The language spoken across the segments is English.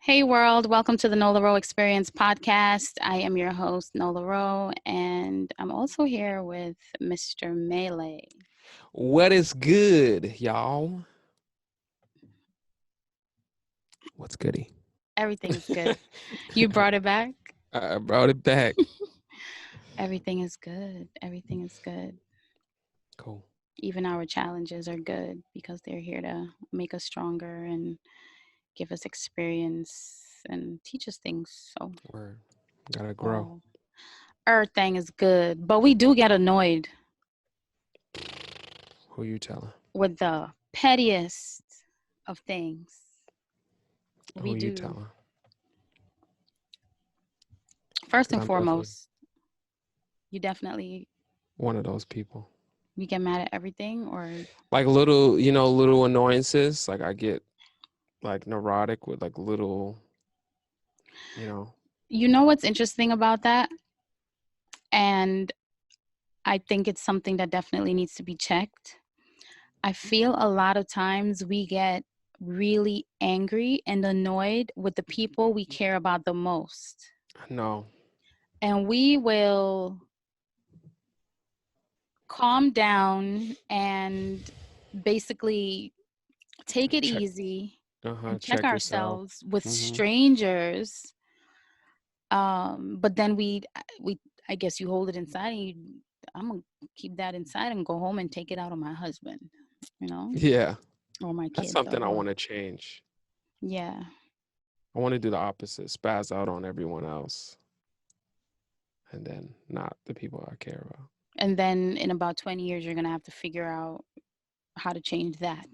Hey world, welcome to the Nola Ro Experience Podcast. I am your host, Nola Ro, and I'm also here with Mr. Melee. What is good, y'all? What's goody? Everything is good. You brought it back? I brought it back. Everything is good. Everything is good. Cool. Even our challenges are good because they're here to make us stronger and give us experience and teach us things. So, Word. Gotta grow. all everything is good. But we do get annoyed Who you telling? with the pettiest of things. Who We you do. telling? First Because and I'm definitely foremost, you definitely one of those people. you get mad at everything, or Like little annoyances. Like I get like neurotic with like little, you know. you know what's interesting about that? And I think it's something that definitely needs to be checked. I feel a lot of times we get really angry and annoyed with the people we care about the most. No. And we will calm down and basically take it Check. easy and check Check yourself. ourselves with Mm-hmm. strangers. But then we I guess you hold it inside and I'm gonna keep that inside and go home and take it out on my husband, you know, Yeah. or my That's kids something I or want to change. yeah. I want to do the opposite. Spaz out on everyone else. And then not the people I care about. And then in about 20 years you're gonna have to figure out how to change that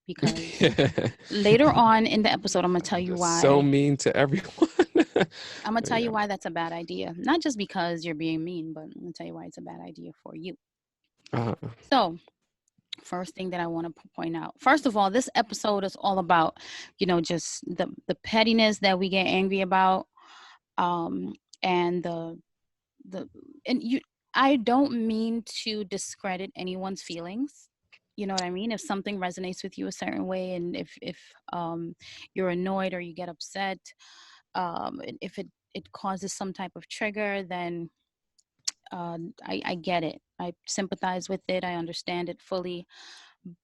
because later on in the episode I'm gonna tell you Just so why. mean to everyone. I'm gonna tell Yeah. you why that's a bad idea. Not just because you're being mean, but I'm gonna tell you why it's a bad idea for you. Uh, So first thing that I want to point out. First of all, this episode is all about, just the pettiness that we get angry about, um, and the and you. I don't mean to discredit anyone's feelings. You know what I mean? If something resonates with you a certain way, and if you're annoyed or you get upset, and if it causes some type of trigger, then I get it. I sympathize with it. I understand it fully.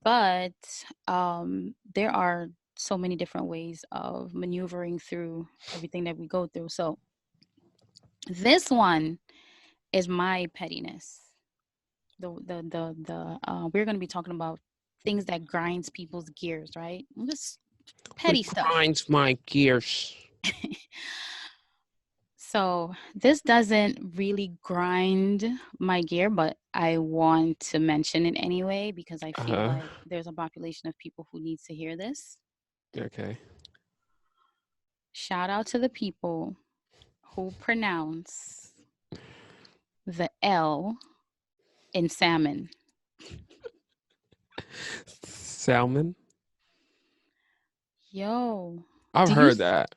But there are so many different ways of maneuvering through everything that we go through. So this one is my pettiness. We're going to be talking about things that grinds people's gears, right? Just petty what stuff. grinds my gears? So this doesn't really grind my gear, but I want to mention it anyway because I feel Uh, like there's a population of people who needs to hear this. okay. Shout out to the people who pronounce the L in salmon. Salmon. Yo, I've do you heard that.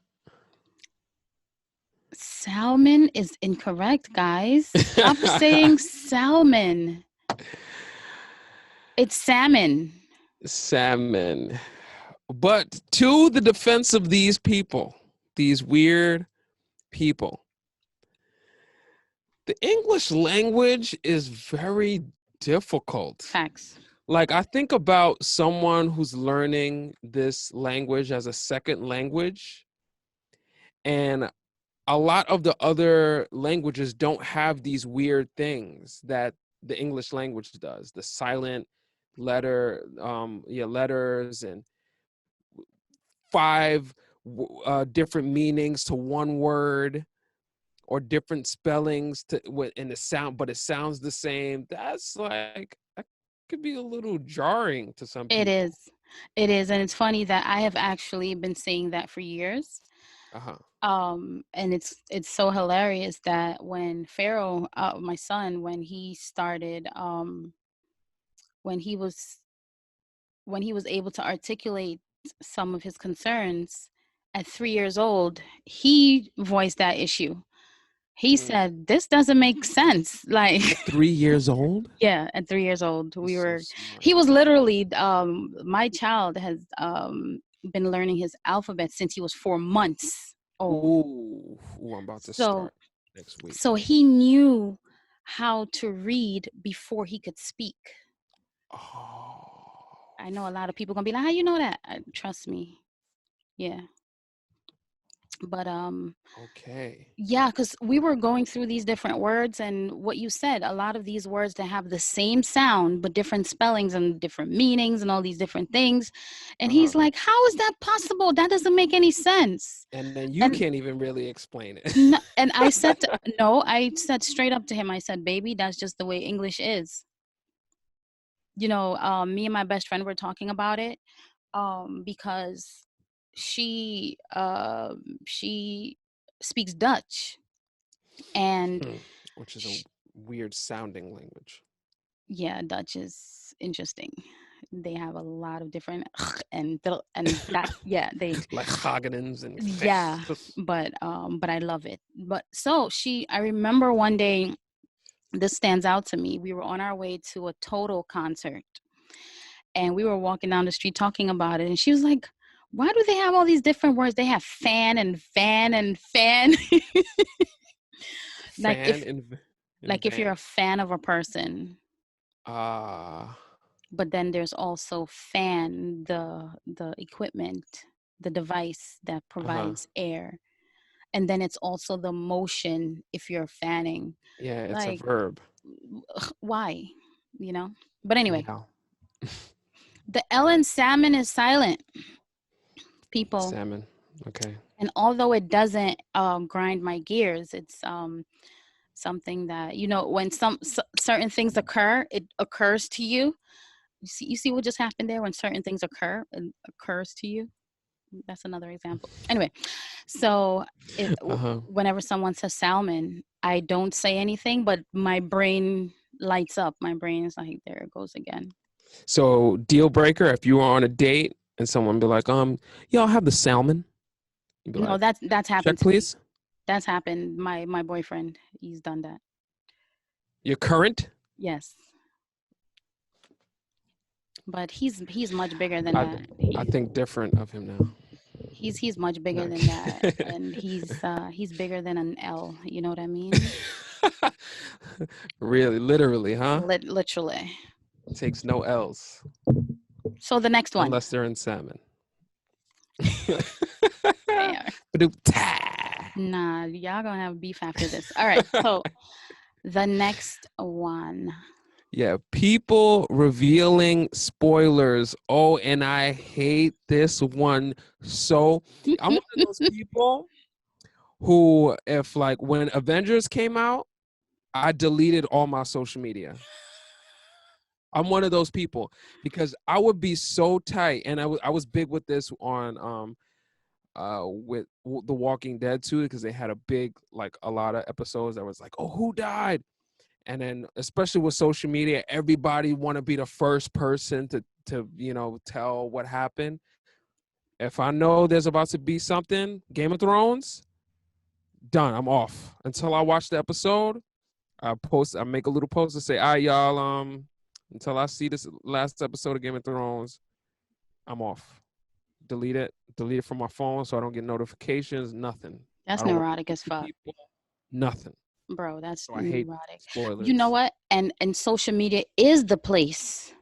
salmon is incorrect, guys. Stop saying salmon. It's salmon. Salmon. But to the defense of these people, these weird people, the English language is very difficult. Facts. Like, I think about someone who's learning this language as a second language, and a lot of the other languages don't have these weird things that the English language does. The silent letters and five different meanings to one word, or different spellings in the sound, but it sounds the same. That's like that could be a little jarring to some It people. is. It is. And it's funny that I have actually been saying that for years. Uh-huh. And it's so hilarious that when Pharaoh, my son, when he was when he was able to articulate some of his concerns at 3 years old, he voiced that issue. He Mm. said, "This doesn't make sense." Like, At 3 years old? yeah, at 3 years old, He's so smart. he was literally, my child has, been learning his alphabet since he was 4 months old. Ooh, I'm about to So start next week. so he knew how to read before he could speak. Oh, I know a lot of people gonna be like, "How you know that?" Trust me. Yeah. But okay. yeah, because we were going through these different words, and what you said, a lot of these words that have the same sound but different spellings and different meanings and all these different things. And Uh-huh. he's like, "How is that possible? That doesn't make any sense." And then you And can't even really explain it. and I said, no, I said straight up to him, I said, "Baby, that's just the way English is." Me and my best friend were talking about it, because she speaks Dutch, and Hmm. Which is a sh weird sounding language. yeah, Dutch is interesting. They have a lot of different and that, yeah, they, Like Hagenins and yeah, Festus. but I love it. But so I remember one day, this stands out to me. We were on our way to a Total concert, and we were walking down the street talking about it, and she was like, "Why do they have all these different words? They have fan and fan and fan." like Fan if and if you're van. a fan of a person, Ah, but then there's also fan, the equipment, the device that uh-huh. provides air, and then it's also the motion if you're fanning. Yeah, it's a Like, verb. why, you know? But anyway, Yeah. the L in salmon is silent, people. Salmon. Okay. And although it doesn't grind my gears, it's something that, when certain things occur, it occurs to you. You see what just happened there? When certain things occur, it occurs to you. That's another example. Anyway, so Uh-huh. whenever someone says salmon, I don't say anything, but my brain lights up. My brain is like, there it goes again. So deal breaker, if you were on a date and someone be like, yeah, I'll have the salmon. You'd be No, like, that's happened check to me. please. That's happened. My boyfriend, he's done that. Your current? Yes, but he's much bigger than I that. I think different of him now. He's much bigger No. than that, and he's bigger than an L. You know what I mean? Really, literally, huh? Literally. Takes no L's So the next one. unless they're in salmon. Yeah. Ba-doop-ta. Nah, y'all gonna have beef after this. All right. So the next one. Yeah, people revealing spoilers. Oh, and I hate this one. So I'm one of those people who, if like when Avengers came out, I deleted all my social media. I'm one of those people because I would be so tight, and I was big with this on with The Walking Dead too, because they had a big, like, a lot of episodes that was like, oh, who died? And then especially with social media, everybody want to be the first person to tell what happened. If I know there's about to be something, Game of Thrones, done. I'm off until I watch the episode. I make a little post to say, all right, y'all, until I see this last episode of Game of Thrones, I'm off. Delete it from my phone so I don't get notifications, nothing. I That's don't want neurotic to as see fuck, people, nothing. bro. That's So I hate neurotic. You know spoilers. what? And social media is the place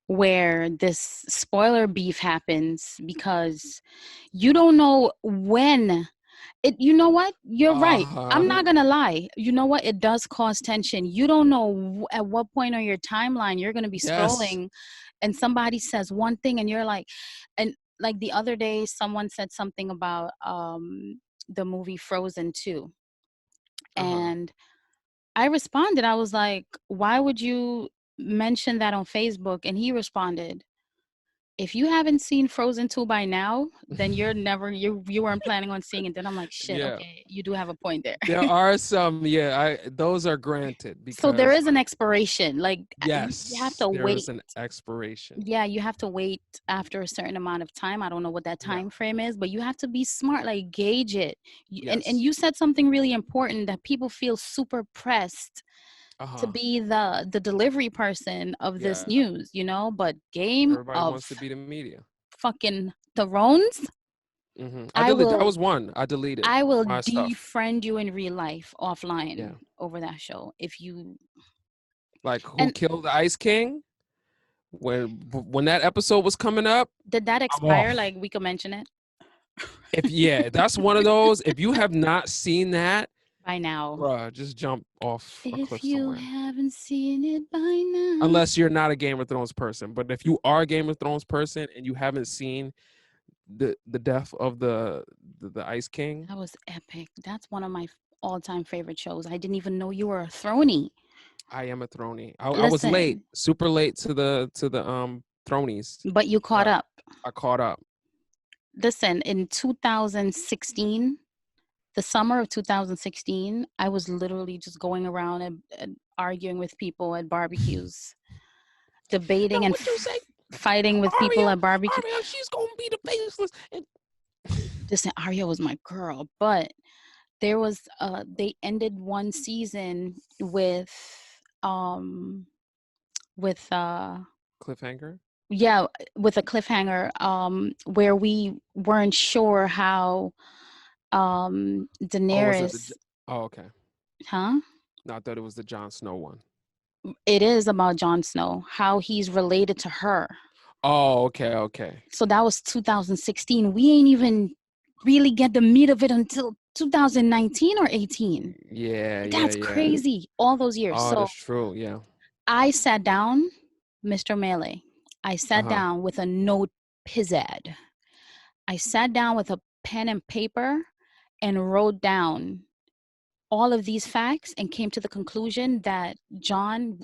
where this spoiler beef happens, because you don't know when it. You know what? You're right. I'm Uh-huh. not gonna lie. You know what? It does cause tension. You don't know at what point on your timeline you're gonna be Yes. scrolling, and somebody says one thing, and you're like, and like the other day, someone said something about the movie Frozen 2, Uh-huh. and I responded. I was like, "Why would you mention that on Facebook?" And he responded, "If you haven't seen Frozen 2 by now, then you weren't planning on seeing it." Then I'm like, "Shit, Yeah. okay, you do have a point there." There are some, yeah, those are granted So there because is an expiration. Like, you have yes, to there is wait. an expiration. Yeah, you have to wait after a certain amount of time. I don't know what that Yeah. time frame is, but you have to be smart, like gauge it. And Yes. you said something really important, that people feel super pressed to Uh-huh. be the delivery person of this Yeah. news, but game Everybody of wants to be the media. fucking Thrones, I I deleted. That will was one. I deleted I will my stuff. defriend you in real life offline Yeah. over that show if you. Like who And killed the Ice King? When that episode was coming up, did that I'm expire? off. Like we could mention it If yeah, that's one of those. If you have not seen that, by now. bruh, just jump off a cliff If you somewhere. haven't seen it by now. Unless you're not a Game of Thrones person. But if you are a Game of Thrones person and you haven't seen the death of the Ice King, That was epic. That's one of my all-time favorite shows. I didn't even know you were a Throny. I am a Throny. I was late, Listen, super late to the Thronies, but you caught but up. I caught up. Listen, in 2016, the summer of 2016, I was literally just going around and arguing with people at barbecues, No, debating and what you say? fighting with people Aria, at barbecue. Aria, she's gonna be the faceless. And Listen, Arya was my girl, but there was they ended one season um with cliffhanger. yeah, with a cliffhanger where we weren't sure how Oh, was it Daenerys, Oh, okay. huh? No, I thought it was the Jon Snow one. It is about Jon Snow, how he's related to her. Oh, okay, okay. So that was 2016. We ain't even really get the meat of it until 2019 or 18. Yeah, yeah, That's yeah. crazy. All those years. Oh, So that's true. Yeah. I sat down, Mr. Melee. I sat Uh-huh. down with a note pizzad. I sat down with a pen and paper and wrote down all of these facts and came to the conclusion that John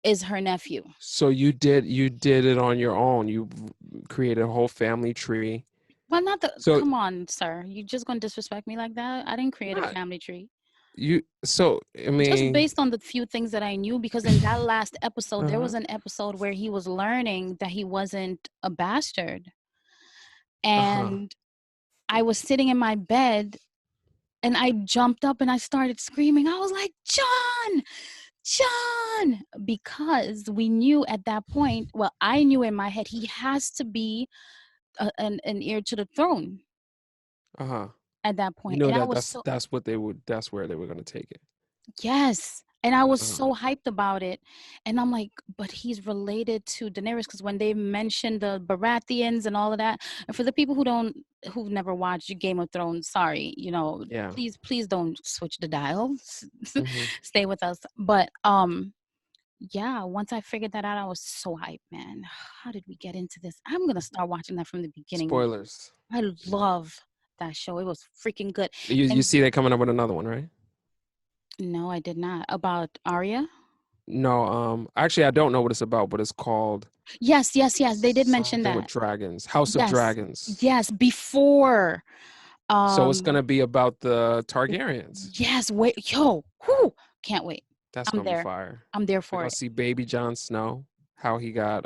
is her nephew. So you did it on your own. You created a whole family tree. Well, not the. So Come on, sir. You just gonna disrespect me like that? I didn't create a not family tree. I Just mean, based on the few things that I knew, because in that last episode, there was uh-huh. an episode where he was learning that he wasn't a bastard. Uh-huh. And I was sitting in my bed and I jumped up and I started screaming. I was like, John, John, because we knew at that point, well, I knew in my head, he has to be an heir to the throne Uh-huh. at that You point. know And I that was so, that's where they were gonna take it. yes. And I was Uh-huh. so hyped about it. And I'm like, but he's related to Daenerys because when they mentioned the Baratheons and all of that, and for the people who've never watched Game of Thrones, sorry, Yeah. please don't switch the dial. Mm-hmm. Stay with us. But yeah, once I figured that out, I was so hyped, man. How did we get into this? I'm gonna start watching that from the beginning. Spoilers. I love that show. It was freaking good. You And see they're coming up with another one, right? no, I did not. About Arya? No, actually I don't know what it's about, but it's called Yes, yes, yes. They did mention something with that. dragons. House of Yes. Dragons. Yes, before So it's um gonna be about the Targaryens. yes, wait, yo, whoo, can't wait. That's I'm gonna be there. fire. I'm there We're for gonna it. see baby Jon Snow, how he got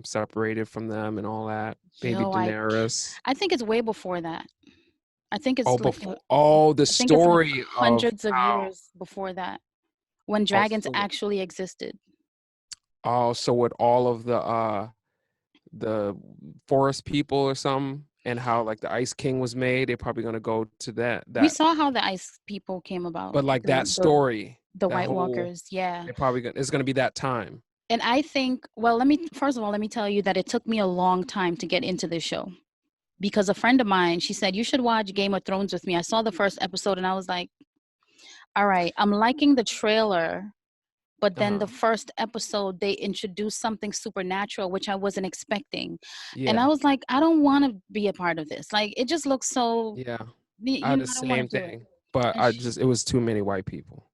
separated from them and all that. Baby Yo, Daenerys. I think it's way before that. I think Oh, it's like before the I think it's like story of hundreds of how years before that when dragons also actually existed. also with all of the forest people or something and how like the Ice King was made, they're probably gonna go to We that. saw how the ice people came about. But like that story, The that White whole Walkers, yeah. they're probably gonna it's gonna be that time. And I think, well, first of all, let me tell you that it took me a long time to get into this show because a friend of mine, she said, you should watch Game of Thrones with me. I saw the first episode and I was like, all right, I'm liking the trailer. But then Uh-huh. the first episode, they introduced something supernatural, which I wasn't expecting. And I Yeah. was like, I don't want to be a part of this. Like, it just looks so, Yeah. I you had know, the I don't want same to do it. thing. But And it was too many white people.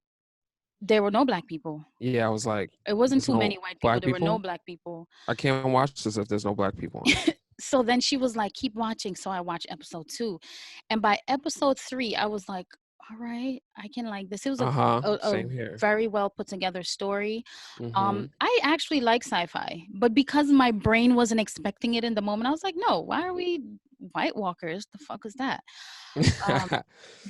there were no black people. Yeah, I was like, It wasn't there's too no many white people. black There were no people. black people. I can't watch this if there's no black people on it. So then she was like, keep watching. So I watched episode 2. And by episode 3, I was like, all right, I can like this. It was Uh-huh. a Same here. very well put together story. Mm-hmm. I actually like sci-fi, but because my brain wasn't expecting it in the moment, I was like, no, why are we White Walkers? The fuck is that? Um,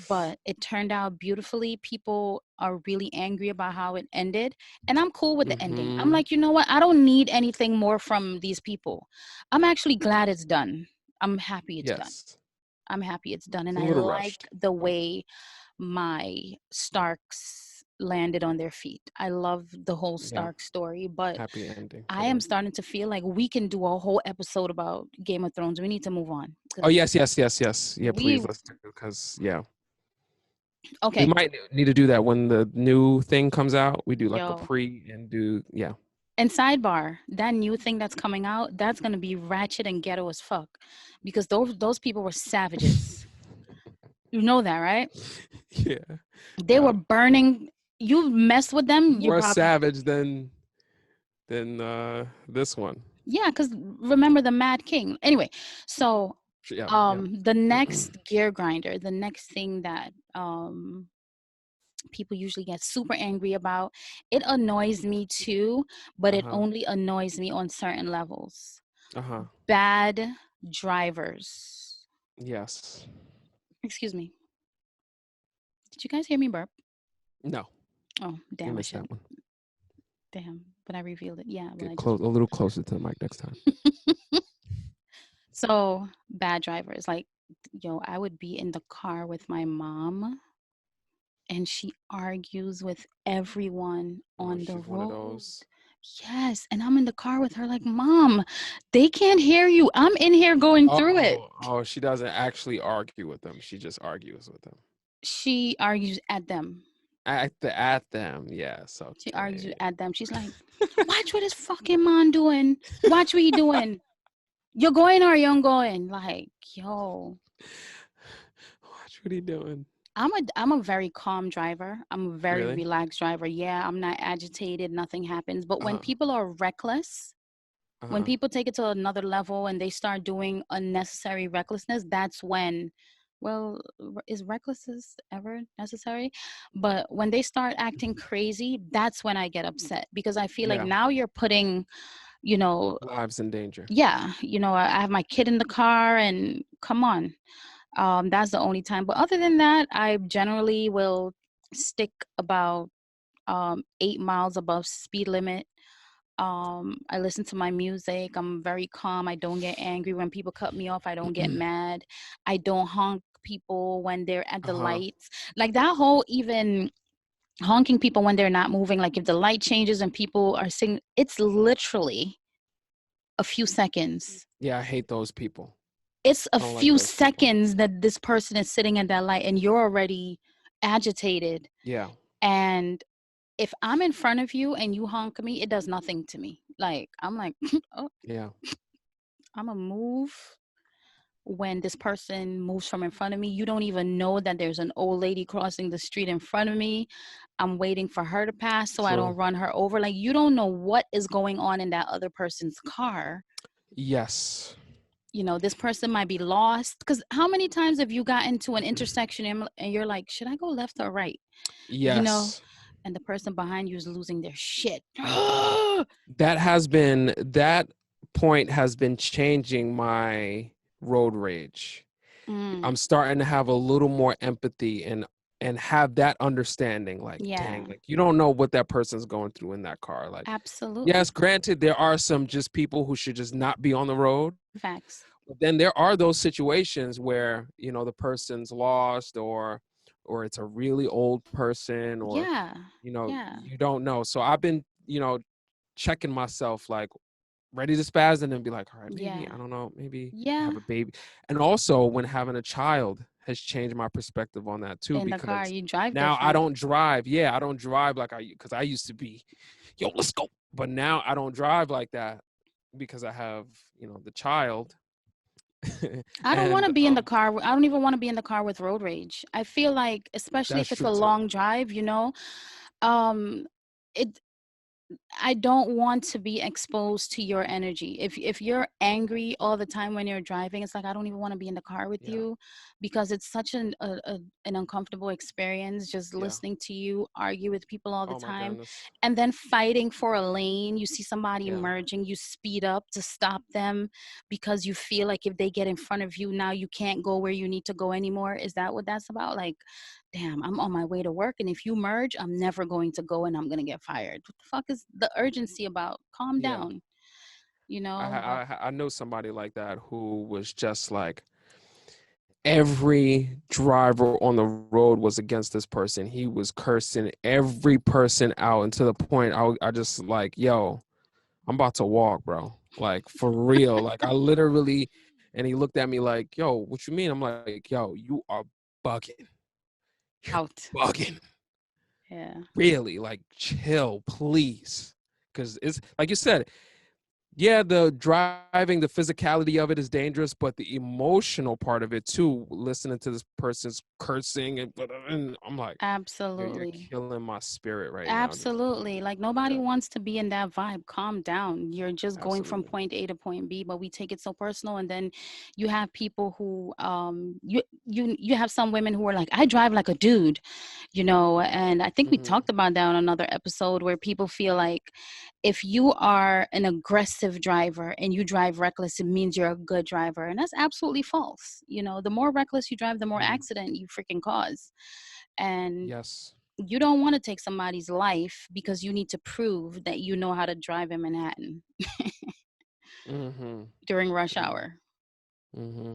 but it turned out beautifully. People are really angry about how it ended, and I'm cool with the ending. I'm Mm-hmm. like, you know what? I don't need anything more from these people. I'm actually glad it's done. I'm happy it's done. Yes. I'm happy it's done. It's And a I little like rushed, the but way my Starks landed on their feet. I love the whole yeah, Stark story, but happy ending for I am them. starting to feel like we can do a whole episode about Game of Thrones. We need to move on Oh because yes, yes, yes, yes. Yeah, we please let's do because yeah, we okay, might need to do that when the new thing comes out. We do like a yo. pre and do yeah. And sidebar, that new thing that's coming out, that's gonna be ratchet and ghetto as fuck, because those people were savages. You know that, right? Yeah. They Yeah. were burning. You mess with them, you More probably savage than this one. yeah. Because remember the Mad King. Anyway, so Yeah, yeah. the next gear grinder, the next thing that people usually get super angry about, it annoys me too, but it Uh-huh. only annoys me on certain levels. Uh-huh. Bad drivers. Yes. Excuse me. Did you guys hear me burp? No, Oh, you damn, I missed should. that one. Damn, but I revealed it. Yeah, but Get I just. close a little closer to the mic next time. So, bad drivers. Like, yo, I would be in the car with my mom and she argues with everyone Oh, on the she's one of road. those. Yes. And I'm in the car with her, like, Mom, they can't hear you. I'm in here going through it. Oh, she doesn't actually argue with them. She just argues with them. She argues at them. At them, yes. She argues Okay. at them. She's like, watch what this fucking man doing. Watch what he doing. You're going or you're going. Like, yo. Watch what he doing. I'm a very calm driver. I'm a very Really? relaxed driver. Yeah, I'm not agitated, nothing happens. But when Uh-huh. people are reckless, when Uh-huh. people take it to another level and they start doing unnecessary recklessness, that's when, well, is recklessness ever necessary? But when they start acting crazy, that's when I get upset because I feel like Yeah. now you're putting, you know, Lives in danger. yeah, I have my kid in the car and come on. That's the only time. But other than that, I generally will stick about 8 miles above speed limit. I listen to my music. I'm very calm. I don't get angry when people cut me off. I don't get mad. I don't honk people when they're at the Uh-huh. lights. Like that whole even honking people when they're not moving. Like if the light changes and people are singing, it's literally a few seconds. Yeah, I hate those people. It's a I don't like few those people. seconds that this person is sitting at that light and you're already agitated. Yeah. And if I'm in front of you and you honk me, it does nothing to me. Like I'm like, oh, Yeah. I'm gonna move when this person moves from in front of me. You don't even know that there's an old lady crossing the street in front of me. I'm waiting for her to pass so I don't True. run her over. Like you don't know what is going on in that other person's car. Yes. This person might be lost, because how many times have you gotten to an intersection and you're like, should I go left or right, you know Yes. and the person behind you is losing their shit. That point has been changing my road rage. Mm, I'm starting to have a little more empathy and have that understanding, like yeah, dang, like you don't know what that person's going through in that car. Like yes, absolutely. granted there are some just people who should just not be on the road, Facts. but then there are those situations where the person's lost, or it's a really old person, or Yeah, yeah, you don't know. So I've been checking myself, like ready to spaz and then be like, all right, maybe, yeah, I don't know, maybe I yeah. have a baby. And also when having a child has changed my perspective on that too, In the car because you drive now I different. don't drive. Yeah, I don't drive like because I used to be, yo, let's go. But now I don't drive like that because I have, the child. I don't want And to be in the car. I don't even want to be in the car with road rage. I feel like, especially that's if it's true a too. long drive, um it I don't want to be exposed to your energy. If you're angry all the time when you're driving, it's like I don't even want to be in the car with Yeah. you, because it's such an uncomfortable experience just Yeah. listening to you argue with people all the Oh my time, goodness. and then fighting for a lane. You see somebody Yeah. merging, you speed up to stop them because you feel like if they get in front of you now you can't go where you need to go anymore. Is that what that's about? Like, damn, I'm on my way to work, and if you merge, I'm never going to go and I'm going to get fired. What the fuck is the urgency about? Calm Yeah. down. you know, but I know somebody like that who was just like every driver on the road was against this person. He was cursing every person out, and to the point I just like, yo, I'm about to walk, bro. Like for real. Like I literally, and he looked at me like, yo, what you mean? I'm like, yo, you are bugging. You're out. bugging. Yeah. Really, like chill, please. Because it's like you said, yeah, the driving, the physicality of it is dangerous, but the emotional part of it too, listening to this person's cursing and I'm like, you're Absolutely. killing my spirit right now. Just Absolutely. Like nobody yeah, wants to be in that vibe. Calm down. You're just going from absolutely. point A to point B, but we take it so personal. And then you have people who you have some women who are like, I drive like a dude, you know, and I think we Hmm. talked about that on another episode where people feel like if you are an aggressive driver and you drive reckless, it means you're a good driver. And that's absolutely false. You know, the more reckless you drive, the more Mm, accident you freaking cause. And yes. you don't want to take somebody's life because you need to prove that you know how to drive in Manhattan Mm-hmm. during rush Mm-hmm. hour. Mm-hmm.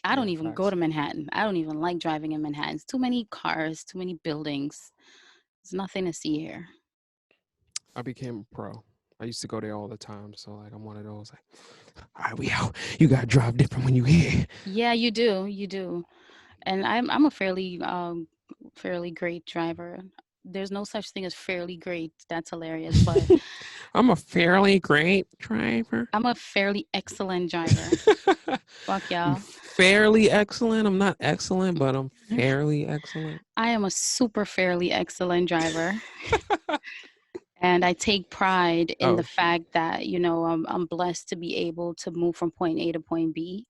I don't Yeah, even go facts. to Manhattan. I don't even like driving in Manhattan. It's too many cars, too many buildings. There's nothing to see here. I became a pro. I used to go there all the time. So like I'm one of those like, all right, we out. You gotta drive different when you here. Yeah, you do. You do. And I'm a fairly great driver. There's no such thing as fairly great. That's hilarious, but I'm a fairly great driver. I'm a fairly excellent driver. Fuck I'm y'all. fairly excellent. I'm not excellent, but I'm fairly excellent. I am a super fairly excellent driver. And I take pride in the Oh shoot. fact that, you know, I'm blessed to be able to move from point A to point B.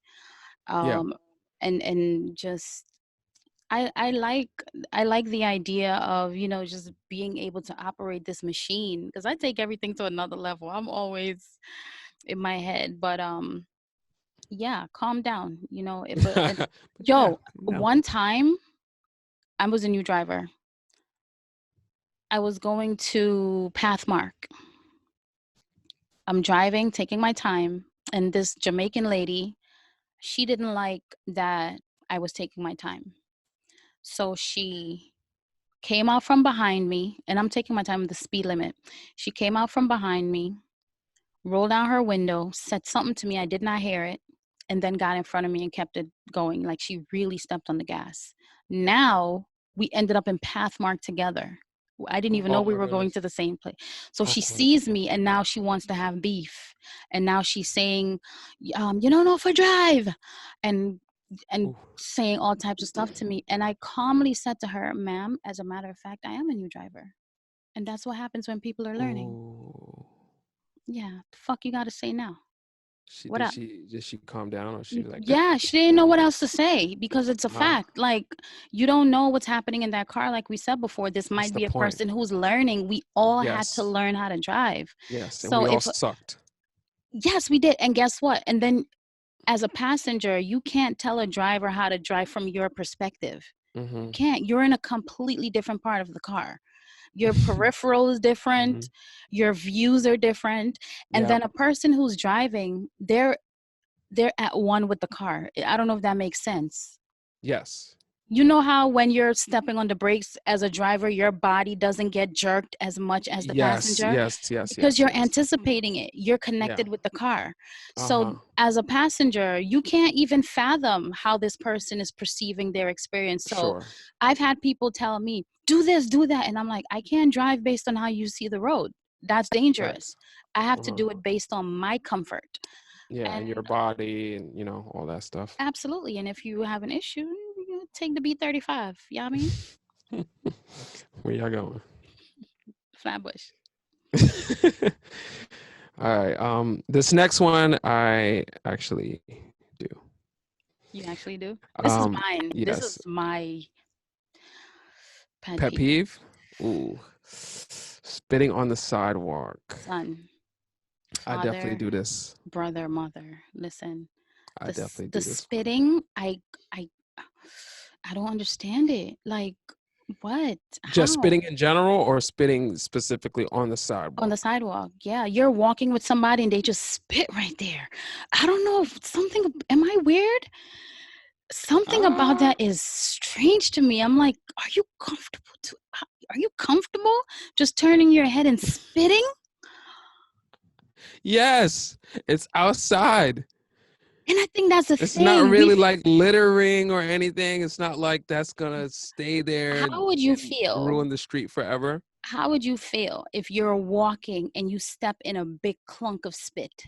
Yeah. Um, and just I like I like the idea of, you know, just being able to operate this machine because I take everything to another level. I'm always in my head, but yeah, calm down. You know, if But yeah, yo, no. one time I was a new driver. I was going to Pathmark. I'm driving, taking my time, and this Jamaican lady, she didn't like that I was taking my time. So she came out from behind me, and I'm taking my time with the speed limit. She came out from behind me, rolled down her window, said something to me. I did not hear it, and then got in front of me and kept it going. Like she really stepped on the gas. Now we ended up in Pathmark together. I didn't even know Oh we my were going goodness. to the same place. So Oh she my sees me and now she wants to have beef. And now she's saying, you don't know if I drive. And and ooh. saying all types of stuff to me. And I calmly said to her, ma'am, as a matter of fact, I am a new driver. And that's what happens when people are learning. Ooh. Yeah, the fuck you gotta say now? She What did up? she calm down or she was like, Yeah, she didn't know what else to say because it's a ah, fact. Like, you don't know what's happening in that car. Like we said before, this that's might the be a point. person who's learning. We all had to Yes. learn how to drive. Yes. And So we all if, sucked. yes, we did. And guess what? And then as a passenger, you can't tell a driver how to drive from your perspective. You Mm-hmm. can't. You're in a completely different part of the car. Your peripheral is different, Mm-hmm. your views are different. And Yeah. then a person who's driving, they're at one with the car. I don't know if that makes sense. Yes. You know how when you're stepping on the brakes as a driver, your body doesn't get jerked as much as the Yes. passenger Yes. Yes. because Yes. you're Yes. anticipating it. You're Yeah. connected with the car. Uh-huh. So as a passenger, you can't even fathom how this person is perceiving their experience. So Sure. I've had people tell me, do this, do that. And I'm like, I can't drive based on how you see the road. That's dangerous. Facts. I have to Uh-huh. do it based on my comfort. Yeah, and your And body and all that stuff. absolutely. And if you have an issue, you take the B-35. You know what I mean? Where y'all going? Flatbush. All right. This next one I actually do. You actually do? This is mine. This Yes. is my pet Pet peeve. peeve. Ooh. Spitting on the sidewalk. Son, I definitely father, do this. brother, mother. Listen, I definitely the do this. spitting, I I don't understand it. Like, What? Just How? spitting in general or spitting specifically on the On the sidewalk? sidewalk. Yeah, you're walking with somebody and they just spit right there. I don't know if something, am I weird? Something about Uh, that is strange to me. I'm like, are you comfortable just turning your head and spitting? yes, it's outside. And I think that's the It's not thing. really like littering or anything. It's not like that's gonna stay there How would you and feel? ruin the street forever. How would you feel if you're walking and you step in a big clunk of spit?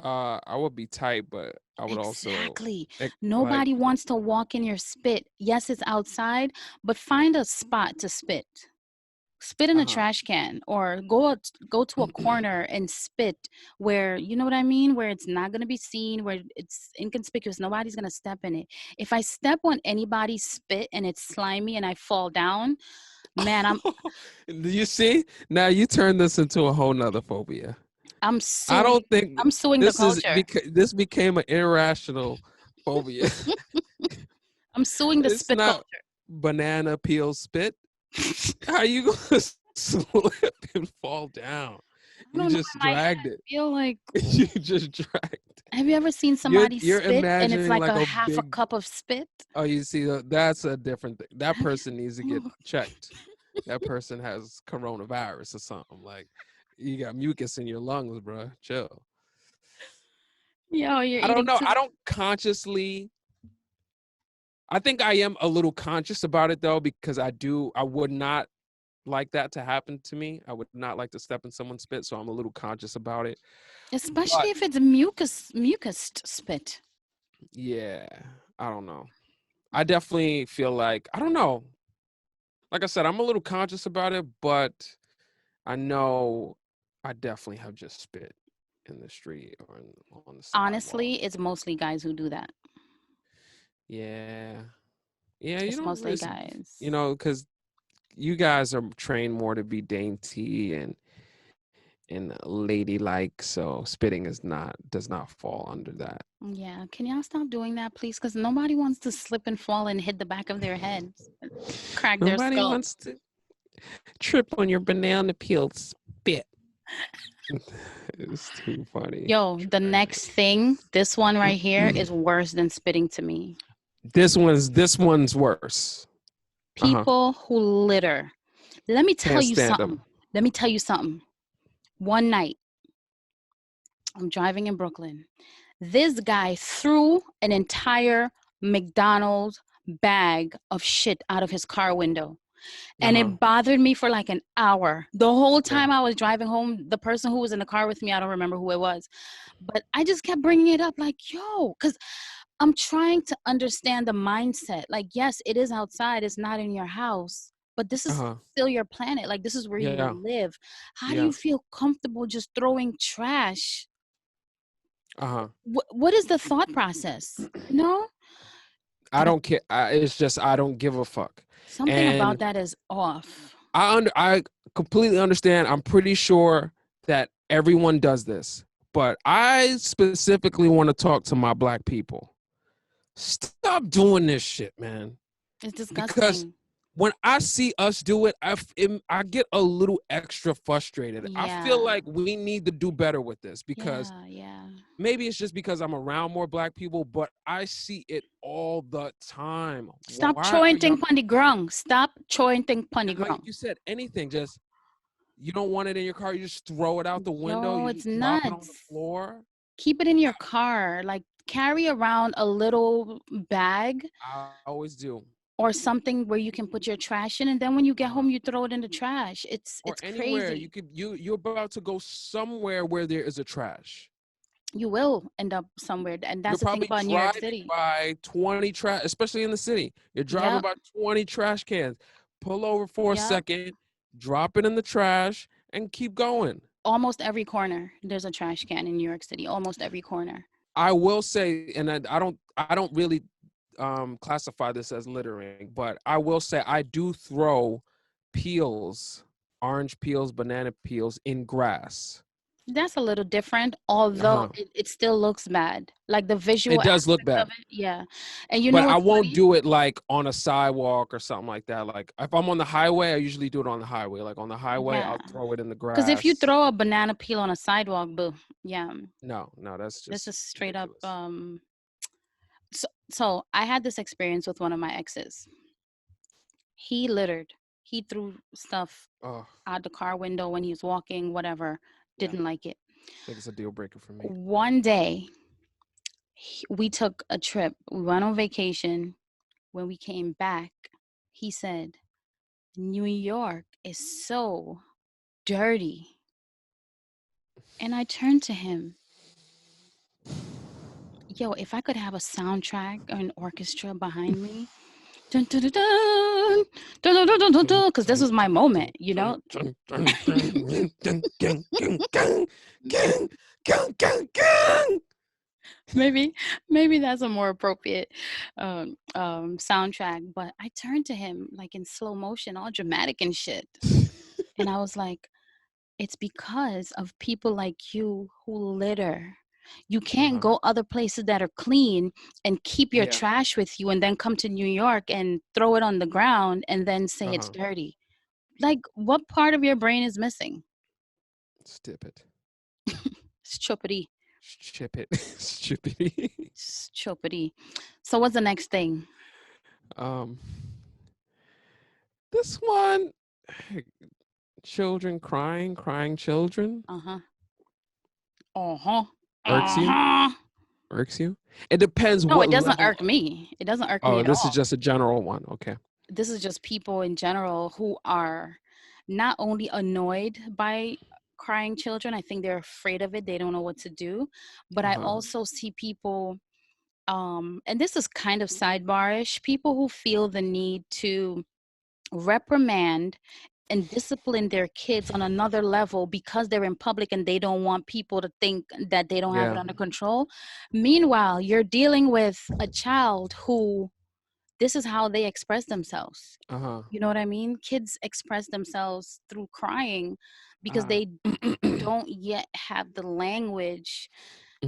I would be tight, but I would also Exactly. like, Nobody wants to walk in your spit. Yes, it's outside, but find a spot to spit. Spit in a uh-huh. trash can or go to a corner and spit where, you know what I mean, where it's not going to be seen, where it's inconspicuous, nobody's going to step in it. If I step on anybody's spit and it's slimy and I fall down, man, You see? Now you turn this into a whole nother phobia. I'm I suing don't think I'm suing the this is culture. because this became an irrational phobia. I'm suing the It's spit culture. not banana peel spit. How you gonna slip and fall down? I You don't know, just in my head dragged I it. feel like, You just dragged. have you ever seen You're somebody you're spit and it's imagining like like a a half a big. cup of spit? Oh, you see, that's a different thing. That Have person needs to get you? checked. That person has coronavirus or something. Like, you got mucus in your lungs, bro. Chill. Yo, you're I don't eating know. too. I don't consciously. I think I am a little conscious about it though, because I would not like that to happen to me. I would not like to step in someone's spit, so I'm a little conscious about it. Especially But if it's mucus spit. yeah, I don't know. I definitely feel like I don't know. Like I said, I'm a little conscious about it, but I know I definitely have just spit in the street or on the sidewalk. Honestly, it's mostly guys who do that. Yeah. Yeah, you It's don't mostly really, guys. because you guys are trained more to be dainty and ladylike, so spitting does not fall under that. Yeah, can y'all stop doing that, please? Because nobody wants to slip and fall and hit the back of their heads, crack their Nobody skull. wants to trip on your banana peel spit. It's too funny. Yo, the next thing, this one right here is worse than spitting to me. This one's worse. Uh-huh. People who litter. Let me tell Can't you stand something. them. Let me tell you something. One night, I'm driving in Brooklyn. This guy threw an entire McDonald's bag of shit out of his car window. And Uh-huh. it bothered me for like an hour. The whole Yeah. time I was driving home, the person who was in the car with me, I don't remember who it was, but I just kept bringing it up like, yo, because I'm trying to understand the mindset. Like, yes, it is outside, it's not in your house, but this is Uh-huh. still your planet. Like, this is where you Yeah. live. How do Yeah. you feel comfortable just throwing trash? Uh-huh. What is the thought process? You know? I don't care. It's just I don't give a fuck. Something about And that is off. I completely understand. I'm pretty sure that everyone does this. But I specifically want to talk to my black people. Stop doing this shit, man. It's Because disgusting. when I see us do it, I get a little extra frustrated. I feel Yeah. like we need to do better with this because Yeah, yeah. maybe it's just because I'm around more black people, but I see it all the time. Stop Why are y'all? chointing pon the ground. Stop chointing pon the And like ground. you said, anything, just you don't want it in your car, you just throw it out the window, Yo, you it's just drop it on the nuts. floor. Keep it in your car. Like carry around a little bag I always do. or something where you can put your trash in, and then when you get Uh-huh. home you throw it in the trash. Or It's anywhere crazy. you're about to go somewhere where there is a trash. You will end up somewhere, and You're that's the thing probably about New York driving City. by 20 trash, especially in the city. You're driving Yep, by 20 trash cans. Pull over for a yep. second, drop it in the trash, and keep going. Almost every corner there's a trash can in New York City. Almost every corner. I will say, and I don't really classify this as littering, but I will say I do throw peels, orange peels, banana peels in grass. That's a little different, although Uh-huh. it still looks bad. Like the visual It does look aspect of bad. it. Yeah. And you But know I what's won't funny? do it like on a sidewalk or something like that. Like if I'm on the highway, I usually do it on the highway. Like on the highway, Yeah. I'll throw it in the Because if you grass. throw a banana peel on a sidewalk, boo. Yeah. No, no, that's This just is straight up. ridiculous. So I had this experience with one of my exes. He littered. He threw stuff Oh, out the car window when he was walking, whatever. yeah. Didn't like it. I think it's a deal breaker for me. One day, we took a trip. We went on vacation. When we came back, he said, New York is so dirty. And I turned to him, yo, if I could have a soundtrack or an orchestra behind me, dun, dun, dun, dun, dun, dun, dun, dun, dun, Dun, dun, because this dun, was my dun, moment, dun, you dun, know? dun, dun, dun, dun, gang, gang, gang, gang, gang, gang, gang. maybe maybe that's a more appropriate soundtrack. But I turned to him like in slow motion, all dramatic and shit. And I was like, it's because of people like you who litter. You can't Uh-huh. go other places that are clean and keep your Yeah. trash with you and then come to New York and throw it on the ground and then say it's Uh-huh. dirty. Like, what part of your brain is missing? Stip it. Stupidity. Chip it. Stupidity. Stupidity. So what's the next thing? Um, this one, children crying, crying children Uh-huh. Uh-huh. irks you, Uh-huh. irks you. It depends No, what it doesn't level. irk me. It doesn't irk me Oh, at this is all. just a general one. Okay. This is just people in general who are not only annoyed by crying children, I think they're afraid of it, they don't know what to do. But I Uh-huh. also see people, and this is kind of sidebarish, people who feel the need to reprimand and discipline their kids on another level because they're in public and they don't want people to think that they don't have it Yeah. under control. Meanwhile, you're dealing with a child who, this is how they express themselves. Uh-huh. You know what I mean? Kids express themselves through crying because Uh, they don't yet have the language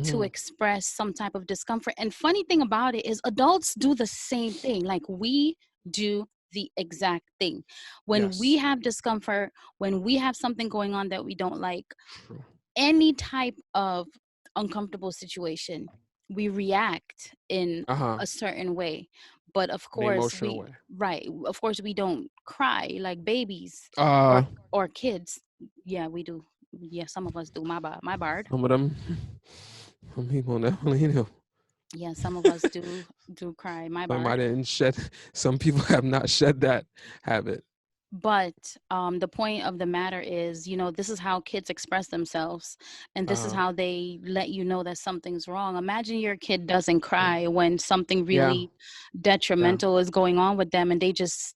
to mhm. express some type of discomfort. And funny thing about it is adults do the same thing. Like, we do the exact thing. When we Yes. have discomfort, when we have something going on that we don't like, True. any type of uncomfortable situation, we react in Uh-huh. a certain way. But of An course, emotional we way. right, of course we don't cry like babies Uh, or kids. Yeah, we do. Yeah, some of us do. My bard. some of them, some people definitely do. Yeah, some of us do cry. My Some I bard. didn't shed. Some people have not shed that habit. But the point of the matter is, this is how kids express themselves, and this is Uh, how they let you know that something's wrong. Imagine your kid doesn't cry when something yeah, really yeah, detrimental is going on with them, and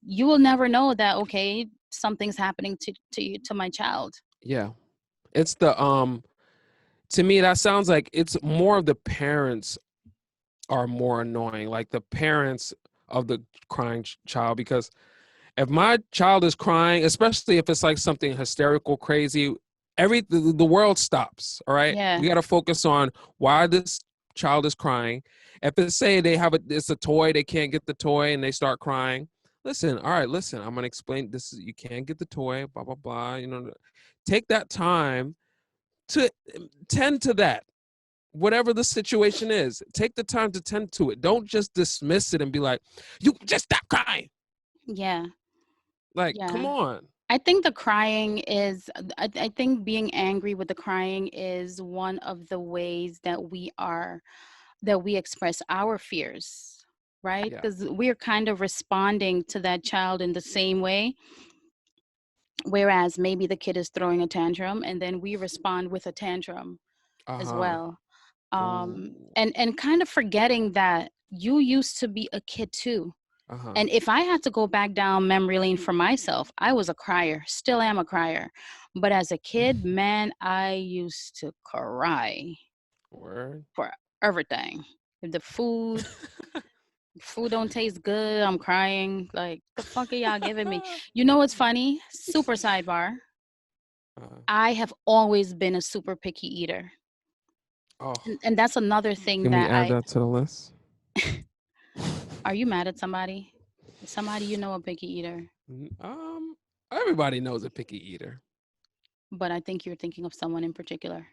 you will never know that, okay, something's happening to my child. yeah. It's the To me, that sounds like it's more of the parents are more annoying, like the parents of the crying child. Because if my child is crying, especially if it's like something hysterical, crazy, the world stops. All right, Yeah, we got to focus on why this child is crying. If it's say it's a toy, they can't get the toy, and they start crying. Listen, all right, listen. I'm gonna explain. You can't get the toy. Blah blah blah. Take that time to tend to that, whatever the situation is. Take the time to tend to it. Don't just dismiss it and be like, you just stop crying. yeah, Like, come yeah. on. I think the crying is, I think being angry with the crying is one of the ways that we express our fears, right? Yeah. Because we're kind of responding to that child in the same way, whereas maybe the kid is throwing a tantrum and then we respond with a tantrum as Uh-huh. well. Ooh. And kind of forgetting that you used to be a kid too. Uh-huh. And if I had to go back down memory lane for myself, I was a crier, still am a crier. But as a kid, man, I used to cry Word. for everything. If the food don't taste good, I'm crying. Like, the fuck are y'all giving me? You know what's funny? Super sidebar. Uh, I have always been a super picky eater. oh, And that's another thing can we that add that to the list? are you mad at somebody? Is somebody you know a picky eater? Um, everybody knows a picky eater. But I think you're thinking of someone in particular.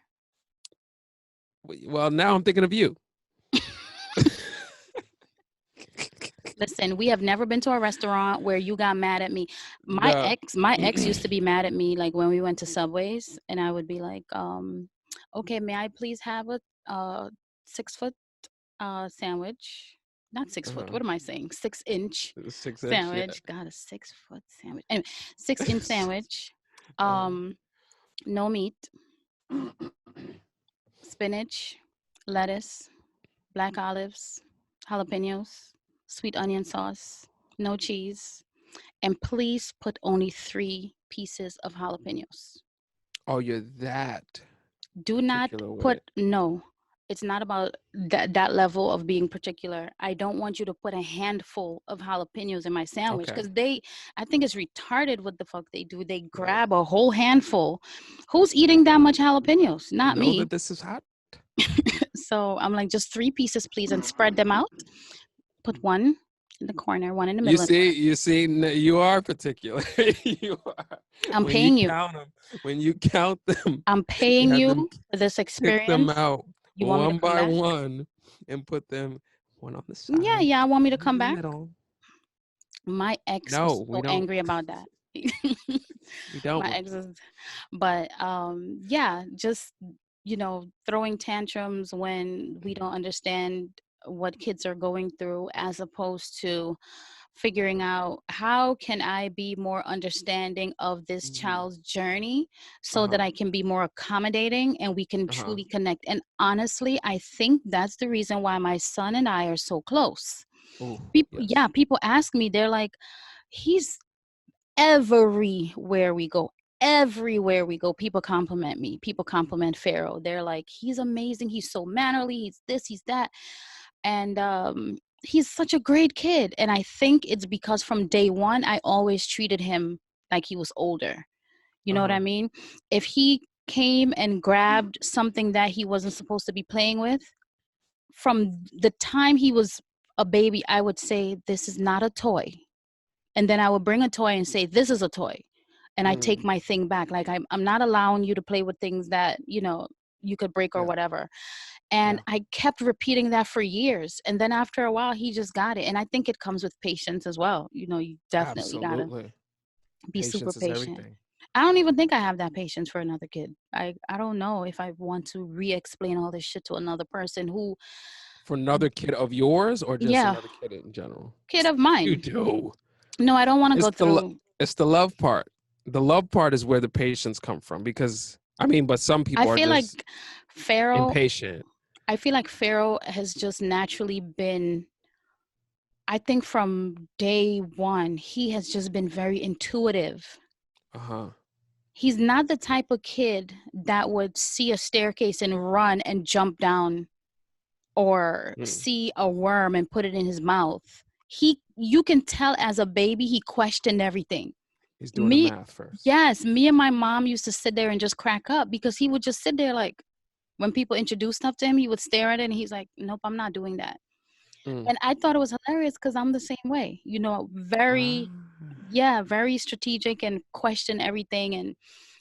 Well, now I'm thinking of you. Listen, we have never been to a restaurant where you got mad at me. My No. ex, my ex used to be mad at me like when we went to Subways, and I would be like, okay, may I please have a 6 foot sandwich? Not 6 foot. Uh-huh. What am I saying? 6 inch 6 inch, yeah. sandwich. Got a 6 foot sandwich. Anyway, 6 inch sandwich. uh, Um, no meat, spinach, lettuce, black olives, jalapenos, sweet onion sauce, no cheese, and please put only 3 pieces of jalapenos. oh, you're that Do not particular with put it. no. It's not about that level of being particular. I don't want you to put a handful of jalapenos in my sandwich Okay. because I think it's retarded what the fuck they do. They grab a whole handful. Who's eating that much jalapenos? Not Know me. that this is hot. So I'm like, just 3 pieces, please, and spread them out. Put one in the corner, one in the You middle, and see, you see, you are particular. You are. I'm When you paying you. count them, when you count them, I'm you paying have you them for this pick them experience. out You want me to one come by back? one and put them one on the Yeah, side, yeah, I want me to one in come the back. middle. My ex No, was we so don't. angry about that. We don't. My ex is, but yeah, just throwing tantrums when we don't understand what kids are going through, as opposed to figuring out how can I be more understanding of this Mm, child's journey so that uh-huh. I can be more accommodating and we can Uh-huh. truly connect. And honestly, I think that's the reason why my son and I are so close. Oh, People, yes. yeah, people ask me, they're like, he's everywhere we go. Everywhere we go, people compliment me. People compliment Pharaoh. They're like, he's amazing. He's so mannerly. He's this, he's that. And he's such a great kid. And I think it's because from day one, I always treated him like he was older. You know what Uh-huh. I mean? If he came and grabbed something that he wasn't supposed to be playing with, from the time he was a baby, I would say, this is not a toy. And then I would bring a toy and say, this is a toy. And I take Mm, my thing back. Like, I'm not allowing you to play with things that, you could break or yeah. whatever. And Yeah. I kept repeating that for years. And then after a while, he just got it. And I think it comes with patience as well. You definitely got to Absolutely. be super Patience is patient. everything. I don't even think I have that patience for another kid. I don't know if I want to re-explain all this shit to another person who, For another kid of yours or just yeah, another kid in general? kid of You mine. do. No, I don't want to It's go through. it's the love part. The love part is where the patience come from because I mean, but some I people are feel like just Pharaoh, impatient. I feel like Pharaoh has just naturally been, I think from day one, he has just been very intuitive. Uh-huh. He's not the type of kid that would see a staircase and run and jump down, or Mm. see a worm and put it in his mouth. You can tell as a baby, he questioned everything. He's doing the Me, math first. yes, me and my mom used to sit there and just crack up because he would just sit there like, when people introduce stuff to him, he would stare at it and he's like, nope, I'm not doing that. Mm. And I thought it was hilarious because I'm the same way, Ah. very, yeah, very strategic and question everything. And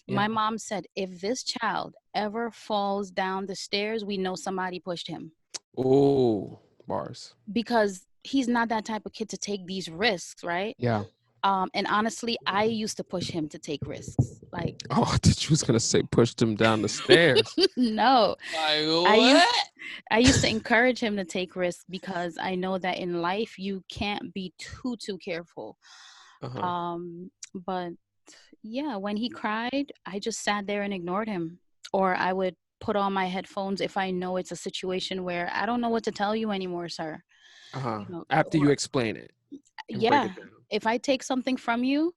my Yeah. mom said, if this child ever falls down the stairs, we know somebody pushed him, Oh, bars. because he's not that type of kid to take these risks, right? Yeah. And honestly, I used to push him to take risks. Like, Oh, I thought you was gonna say pushed him down the stairs. no, Like I used what? I used to encourage him to take risks because I know that in life you can't be too careful. Uh-huh. But yeah, when he cried, I just sat there and ignored him, or I would put on my headphones if I know it's a situation where I don't know what to tell you anymore, sir. Uh-huh. You know, After you or explain it and break yeah, it down. if I take something from you,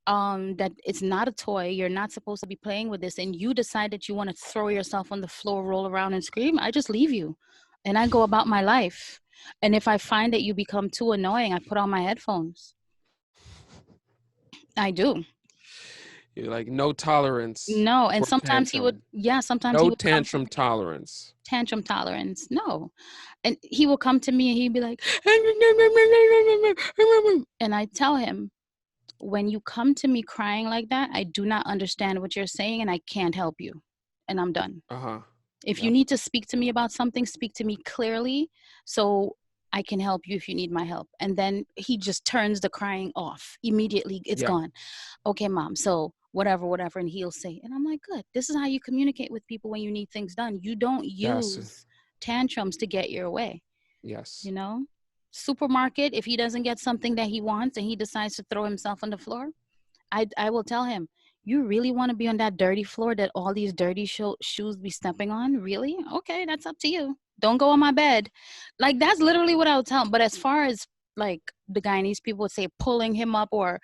that it's not a toy, you're not supposed to be playing with this, and you decide that you want to throw yourself on the floor, roll around and scream, I just leave you and I go about my life. And if I find that you become too annoying, I put on my headphones. I do. You're like, no tolerance No, and for sometimes he would, tantrum. sometimes he No would come to tantrum tolerance. tantrum tolerance. No. And he will come to me and he'd be like, and I tell him, when you come to me crying like that, I do not understand what you're saying and I can't help you. And I'm done. Uh-huh. If you Yep. need to speak to me about something, speak to me clearly so I can help you if you need my help. And then he just turns the crying off immediately. It's Yeah. gone. Okay, mom. So whatever. And he'll say, and I'm like, good. This is how you communicate with people when you need things done. You don't That's use tantrums to get your way. yes. You know, supermarket, if he doesn't get something that he wants and he decides to throw himself on the floor, I will tell him, you really want to be on that dirty floor that all these dirty shoes be stepping on? Really? Okay, that's up to you. Don't go on my bed. Like, that's literally what I would tell him. But as far as like the Guyanese people would say, pulling him up or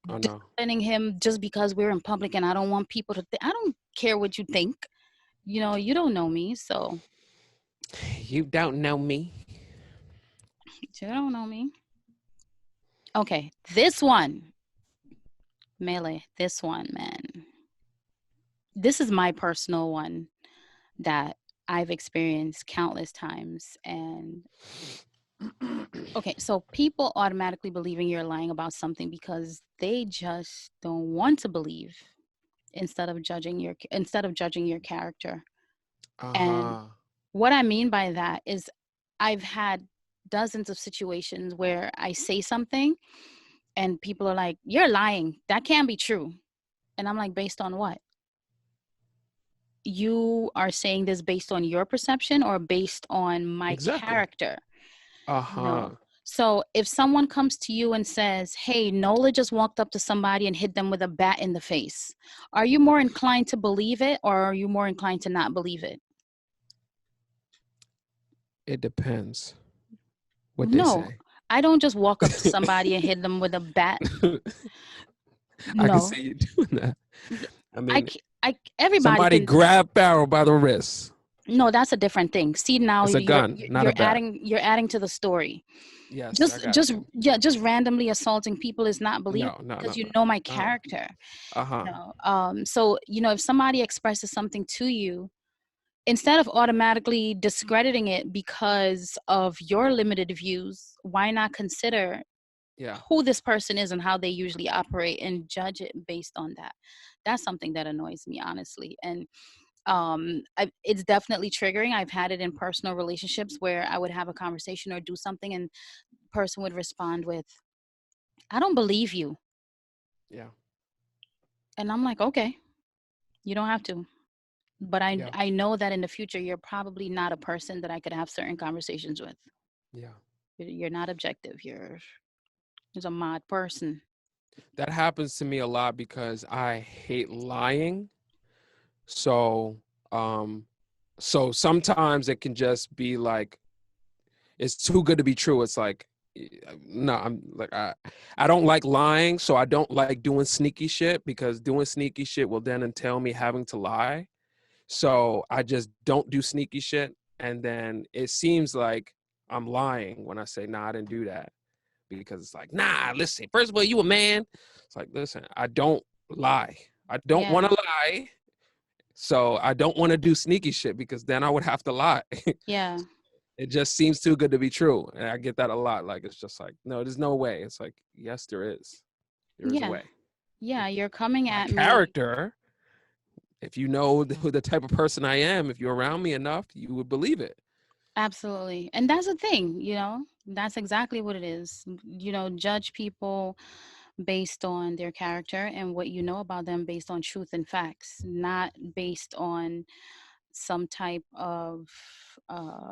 Oh no. disciplining him just because we're in public and I don't want people to I don't care what you think. You know, you don't know me, so You don't know me. you don't know me. Okay, this one, Melee, this one, man. This is my personal one that I've experienced countless times. And okay, so people automatically believing you're lying about something because they just don't want to believe instead of judging your character. And Uh-huh. what I mean by that is I've had dozens of situations where I say something and people are like, "You're lying. That can't be true." And I'm like, "Based on what? You are saying this based on your perception or based on my Exactly. character?" Uh-huh. No. So if someone comes to you and says, "Hey, Nola just walked up to somebody and hit them with a bat in the face," are you more inclined to believe it or are you more inclined to not believe it? It depends what they No. say. I don't just walk up to somebody and hit them with a bat. I can No. see you doing that. I I, mean, everybody somebody can. grab Barrel by the wrist. No, that's a different thing. See, now It's a you're gun, not a you're bat. adding to the story. Yes, I got Just you. yeah, just randomly assaulting people is not believable No, no, because no, you no. know my Uh-huh. character. Uh-huh. No. So if somebody expresses something to you, instead of automatically discrediting it because of your limited views, why not consider Yeah. who this person is and how they usually operate and judge it based on that? That's something that annoys me, honestly. And it's definitely triggering. I've had it in personal relationships where I would have a conversation or do something and the person would respond with, "I don't believe you." Yeah. And I'm like, okay, you don't have to. But Yeah. I know that in the future, you're probably not a person that I could have certain conversations with. Yeah. You're not objective. You're a mod person. That happens to me a lot because I hate lying. So, um, so sometimes it can just be like it's too good to be true. It's like, no, I'm like I don't like lying, so I don't like doing sneaky shit because doing sneaky shit will then entail me having to lie. So I just don't do sneaky shit, and then it seems like I'm lying when I say, "Nah, I didn't do that," because it's like, "Nah, listen. First of all, you a man." It's like, listen, I don't lie. I don't want Yeah. to lie. So I don't want to do sneaky shit because then I would have to lie. Yeah. It just seems too good to be true. And I get that a lot. Like, it's just like, no, there's no way. It's like, yes, there is. There is a Yeah. way. Yeah. You're coming My at me. character, if you know the type of person I am, if you're around me enough, you would believe it. Absolutely. And that's the thing, that's exactly what it is. Judge people based on their character and what you know about them based on truth and facts, not based on some type of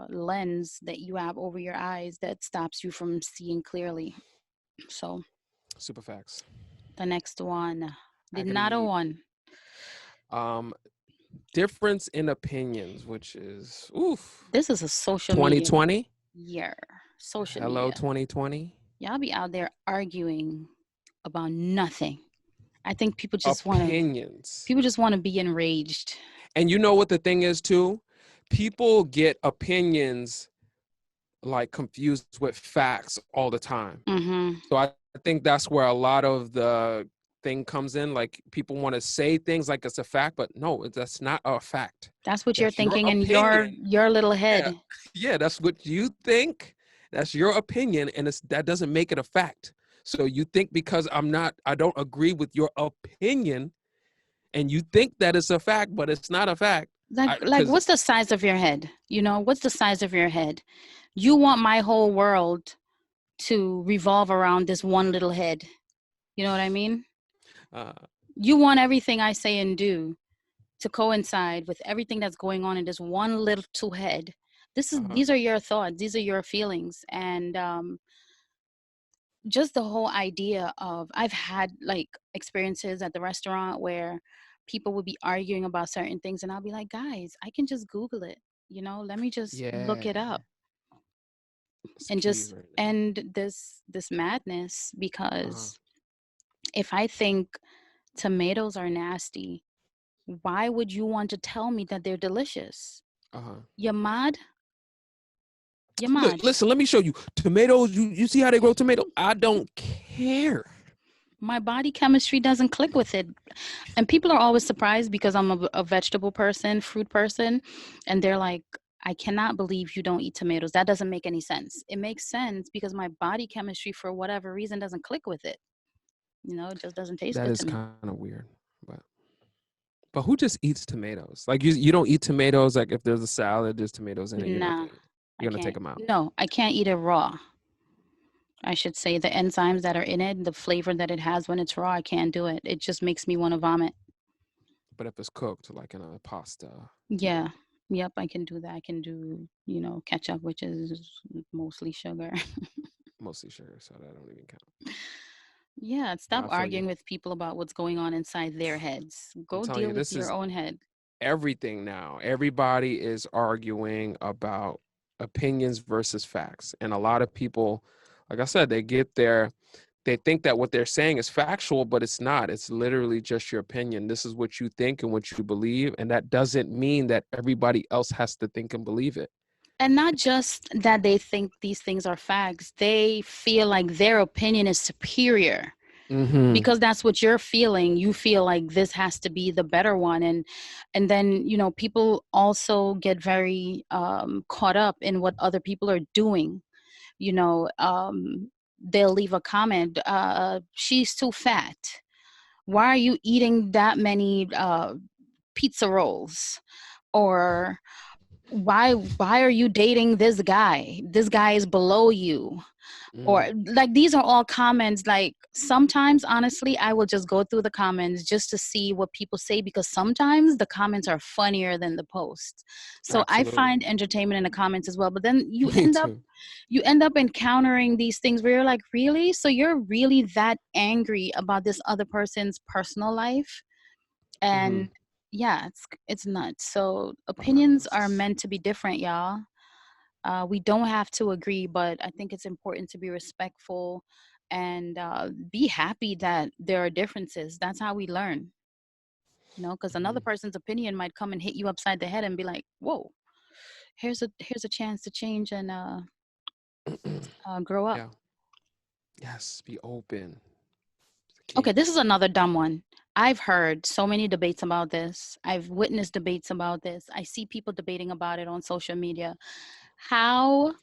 lens that you have over your eyes that stops you from seeing clearly. So Super facts. the next one, the I another can one. um difference in opinions, which is oof. This is a social media 2020. year. Social Hello, media. 2020. Y'all be out there arguing about nothing. I think Opinions. people just want to be enraged. And you know what the thing is too? People get opinions like confused with facts all the time. Mm-hmm. So I think that's where a lot of the thing comes in. Like people want to say things like it's a fact, but no, that's not a fact. That's what you're That's your thinking in opinion. your little Yeah, head. yeah, that's what you think. That's your opinion, and that doesn't make it a fact. So you think because I don't agree with your opinion, and you think that it's a fact, but it's not a fact. Like Because what's the size of your head? What's the size of your head? You want my whole world to revolve around this one little head. You know what I mean? uh, You want everything I say and do to coincide with everything that's going on in this one little head. uh, These are your thoughts, these are your feelings, and just the whole idea of, I've had like experiences at the restaurant where people would be arguing about certain things, and I'll be like, guys, I can just Google it. Let me just look yeah, it up it's and peas just right now. end this madness. Uh-huh. Because if I think tomatoes are nasty, why would you want to tell me that they're delicious? Uh-huh. You're mad? You're Look, mad. listen, let me show you. Tomatoes, you see how they grow tomato? I don't care. My body chemistry doesn't click with it. And people are always surprised because I'm a vegetable person, fruit person. And they're like, I cannot believe you don't eat tomatoes. That doesn't make any sense. It makes sense because my body chemistry, for whatever reason, doesn't click with it. It just doesn't taste That good is to me. kind of weird. But who just eats tomatoes? Like you don't eat tomatoes. Like if there's a salad, there's tomatoes in it. You're not Nah, gonna eat. I You're gonna take can't. them out. No, I can't eat it raw. I should say the enzymes that are in it, the flavor that it has when it's raw, I can't do it. It just makes me want to vomit. But if it's cooked, like in a pasta, you Yeah. can Yep, I can do that. I can do, ketchup, which is mostly sugar. mostly sugar, so that don't even count. Yeah, But stop I feel you. arguing with people about what's going on inside their heads. I'm Go telling deal you, with this your is own head. everything now. Everybody is arguing about opinions versus facts. And a lot of people, like I said, they think that what they're saying is factual, but it's not. It's literally just your opinion. This is what you think and what you believe. And that doesn't mean that everybody else has to think and believe it. And not just that they think these things are facts, they feel like their opinion is superior Mm-hmm. because that's what you're feeling. You feel like this has to be the better one. And then, people also get very caught up in what other people are doing. you know um they'll leave a comment, she's too fat, why are you eating that many pizza rolls, or why are you dating this guy is below you, or Mm. like, these are all comments. Like, sometimes honestly I will just go through the comments just to see what people say, because sometimes the comments are funnier than the post. So I Absolutely. find entertainment in the comments as well, but then Me too. you end up encountering these things where you're like, really? So you're really that angry about this other person's personal life? Mm-hmm. And yeah, it's nuts. So Wow, opinions this are is meant to be different, y'all. We don't have to agree, but I think it's important to be respectful and be happy that there are differences. That's how we learn, because another mhm. person's opinion might come and hit you upside the head and be like, "Whoa, here's a chance to change and grow up." Yeah. Yes, be open. It's the Okay, key. this is another dumb one. I've heard so many debates about this. I've witnessed debates about this. I see people debating about it on social media. How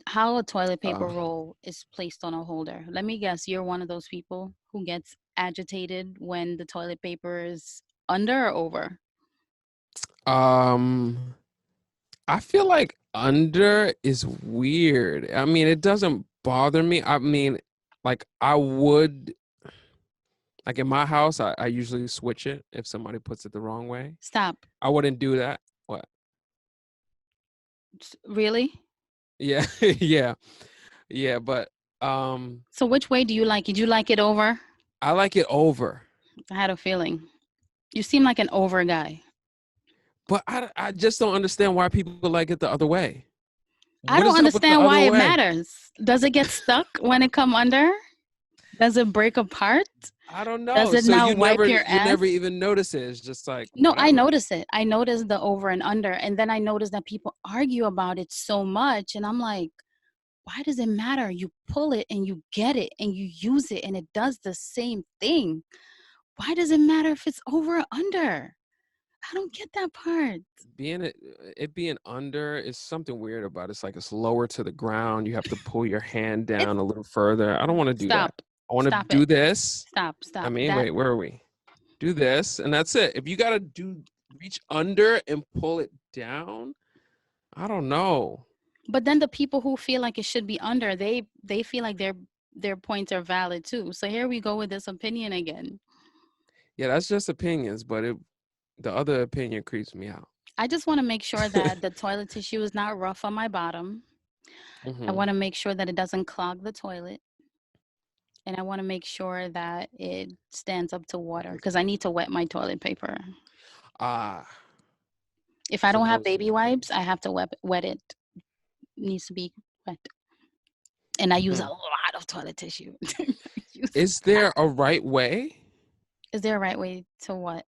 how a toilet paper Uh, roll is placed on a holder. Let me guess, you're one of those people who gets agitated when the toilet paper is under or over. um, I feel like under is weird. I mean, it doesn't bother me. I mean, like I would like in my house, I usually switch it if somebody puts it the wrong way. Stop. I wouldn't do that. What? Really? Yeah, yeah, yeah. But um, So which way do you like it? Do you like it over? I like it over. I had a feeling. You seem like an over guy. But I just don't understand why people like it the other way. I What don't is up with the understand other why it way? matters. Does it get stuck when it come under? Does it break apart? I don't Does know. it So not wipe your you ass? never even notice it. It's just like No, I whatever. notice it. I notice the over and under. And then I notice that people argue about it so much. And I'm like, Why does it matter? You pull it and you get it and you use it and it does the same thing. Why does it matter if it's over or under? I don't get that part. It being under is something weird about it. It's like it's lower to the ground. You have to pull your hand It's down a little further. I don't want to do that. stop. I want to Stop it. do this. I Stop. mean, That wait, where are we? Do this, and that's it. If you gotta reach under and pull it down, I don't know. but then the people who feel like it should be under, they feel like their points are valid too. So here we go with this opinion again. Yeah, that's just opinions, but the other opinion creeps me out. I just want to make sure that the toilet tissue is not rough on my bottom. I Hmm. want to make sure that it doesn't clog the toilet. And I want to make sure that it stands up to water because I need to wet my toilet paper. Ah, If I so don't have those baby wipes, I have to wet it. It needs to be wet. And I use a hmm. lot of toilet tissue. Is there a right way? Is there a right way to what?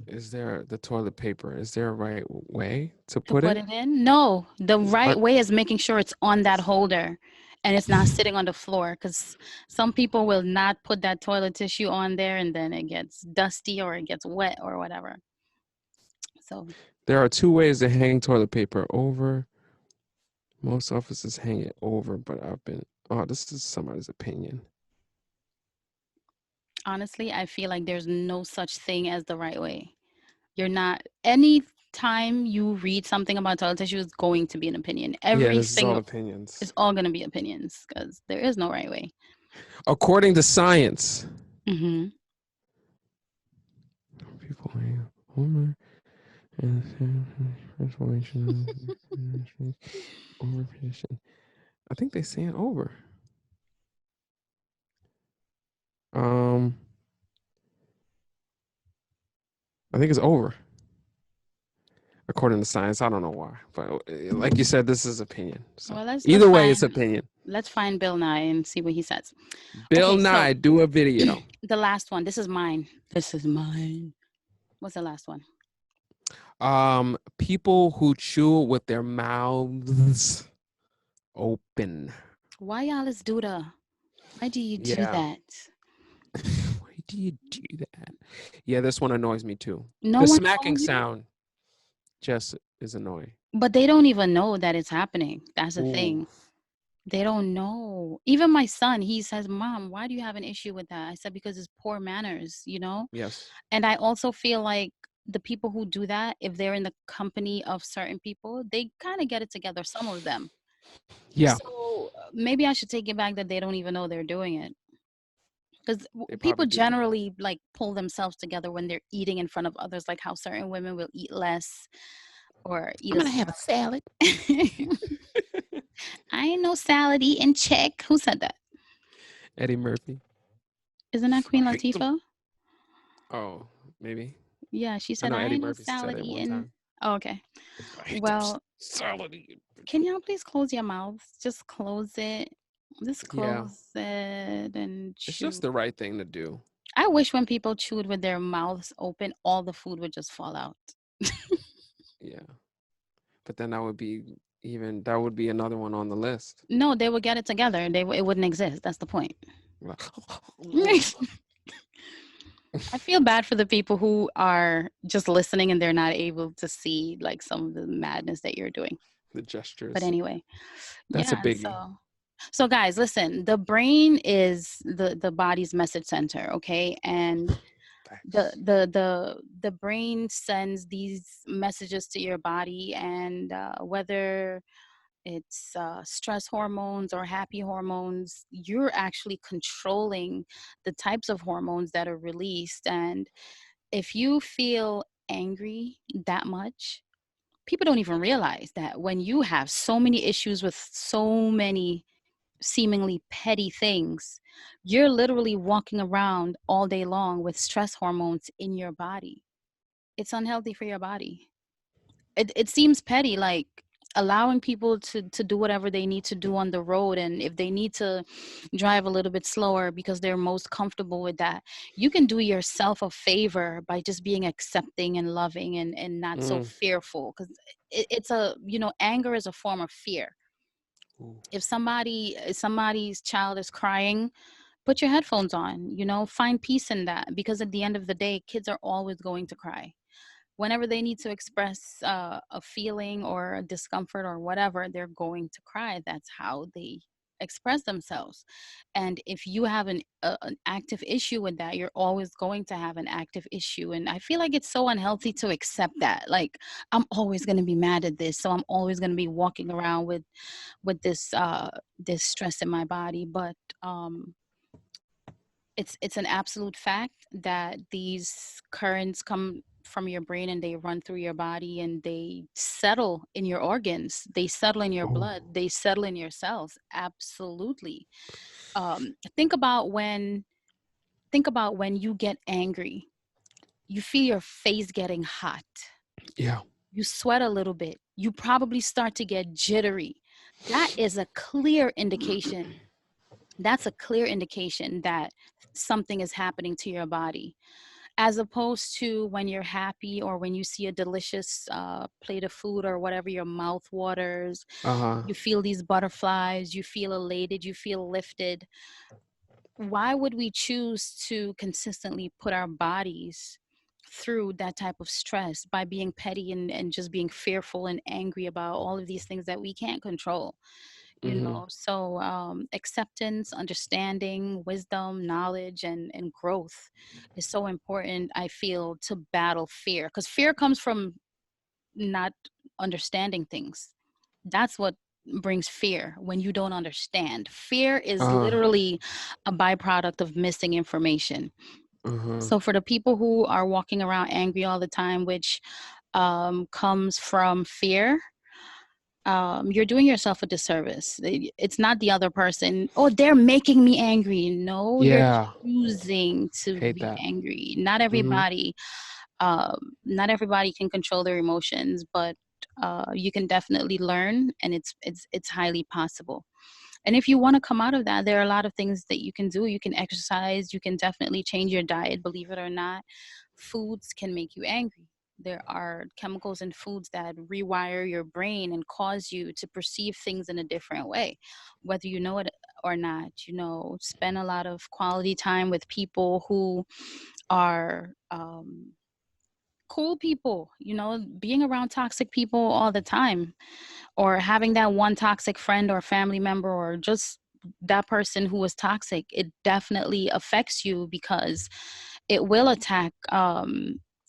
Is there the toilet paper? Is there a right way to To put put it? it in? No, the Is right way is making sure it's on that holder and it's not sitting on the floor because some people will not put that toilet tissue on there and then it gets dusty or it gets wet or whatever. So There are two ways to hang toilet paper over. Most offices hang it over, but this is somebody's opinion. honestly, I feel like there's no such thing as the right way. You're not, any time you read something about toilet tissue is going to be an opinion. Yeah, Every this is all single, opinions. it's all going to be opinions because there is no right way. According to science, Hmm. people Homer and transformation over position. I think they say it over. Um, I think it's over. According to science, I don't know why, but like you said, this is opinion. So Well, let's either way, it's find opinion. let's find Bill Nye and see what he says. Bill Okay, so Nye, do a video. the last one. This is mine. This is mine. What's the last one? People who chew with their mouths open. Why y'all let's do the? Why do you do Yeah. that? Why do you do that? Yeah, this one annoys me too. No The one smacking told you, sound just is annoying. but they don't even know that it's happening. That's the Ooh. thing. They don't know. Even my son, he says, "Mom, why do you have an issue with that?" I said, "Because it's poor manners, you know?" Yes. And I also feel like the people who do that, if they're in the company of certain people, they kind of get it together, some of them. Yeah. So maybe I should take it back that they don't even know they're doing it. Because They people probably do. generally like pull themselves together when they're eating in front of others, like how certain women will eat less or eat I'm a gonna have a salad. I ain't no salad eating chick. Who said that? Eddie Murphy. Isn't that I Queen hate them. Latifah? Oh, maybe. Yeah, she I said, know I Eddie ain't no Murphy said salad it one eating. time. Oh, okay. I hate them Well, salad eating. can y'all please close your mouths? Just close it. Just Yeah. close it and It's just chew. the right thing to do. I wish when people chewed with their mouths open, all the food would just fall out. Yeah. But then that would be another one on the list. No, they would get it together. It wouldn't exist. That's the point. I feel bad for the people who are just listening and they're not able to see like some of the madness that you're doing. The But gestures. anyway, That's a yeah. biggie. So guys, listen. The brain is the body's message center, okay? And Facts. the brain sends these messages to your body, and whether it's stress hormones or happy hormones, you're actually controlling the types of hormones that are released. And if you feel angry that much, people don't even realize that when you have so many issues with so many seemingly petty things, you're literally walking around all day long with stress hormones in your body. It's unhealthy for your body. It seems petty, like allowing people to do whatever they need to do on the road, and if they need to drive a little bit slower because they're most comfortable with that, you can do yourself a favor by just being accepting and loving and not so Mm, fearful, because it's a, anger is a form of fear. Ooh. If somebody's child is crying, put your headphones on, find peace in that, because at the end of the day, kids are always going to cry. Whenever they need to express a feeling or a discomfort or whatever, they're going to cry. That's how they express themselves. And if you have an active issue with that, you're always going to have an active issue. And I feel like it's so unhealthy to accept that. Like, I'm always going to be mad at this, so I'm always going to be walking around with this stress in my body. But it's an absolute fact that these currents come from your brain and they run through your body and they settle in your organs, they settle in your Oh. blood, they settle in your cells. Absolutely. um, think about when think about when you get angry, you feel your face getting hot, Yeah. you sweat a little bit, you probably start to get jittery. That is a clear indication. That's a clear indication that something is happening to your body, as opposed to when you're happy or when you see a delicious plate of food or whatever, your mouth waters, Uh-huh. you feel these butterflies, you feel elated, you feel lifted. Why would we choose to consistently put our bodies through that type of stress by being petty and just being fearful and angry about all of these things that we can't control? Mm-hmm. So acceptance, understanding, wisdom, knowledge, and growth is so important, I feel, to battle fear, because fear comes from not understanding things. That's what brings fear, when you don't understand. Fear is Uh, literally a byproduct of missing information. uh-huh. So for the people who are walking around angry all the time, which comes from fear, you're doing yourself a disservice. It's not the other person. Oh, they're making me angry. No, you're Yeah. choosing to Hate be that. angry. Mm-hmm. Not everybody can control their emotions, but you can definitely learn, and it's highly possible. And if you want to come out of that, there are a lot of things that you can do. You can exercise. You can definitely change your diet. Believe it or not, foods can make you angry. There are chemicals in foods that rewire your brain and cause you to perceive things in a different way, whether you know it or not. Spend a lot of quality time with people who are cool people. Being around toxic people all the time, or having that one toxic friend or family member, or just that person who was toxic, it definitely affects you, because it will attack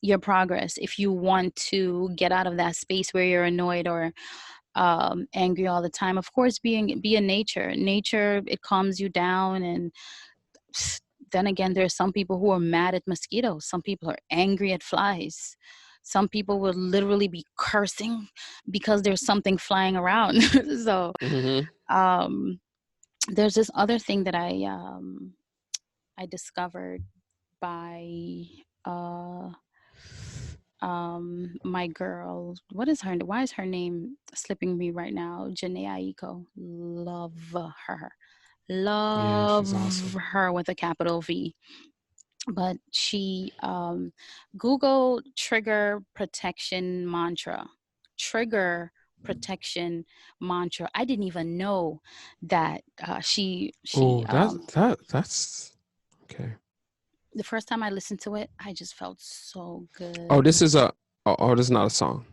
your progress if you want to get out of that space where you're annoyed or angry all the time. Of course, be in nature, it calms you down. And then again, there's some people who are mad at mosquitoes, some people are angry at flies, some people will literally be cursing because there's something flying around. So Mm-hmm. um, there's this other thing that I discovered by uh, my girl. Why is her name slipping me right now? Janae Aiko. Her. Yeah, she's Love awesome. her with a capital V. But she Google trigger protection mantra. Trigger protection mantra. I didn't even know that she Oh, that's okay. the first time I listened to it, I just felt so Oh, good. this is a this is not a song.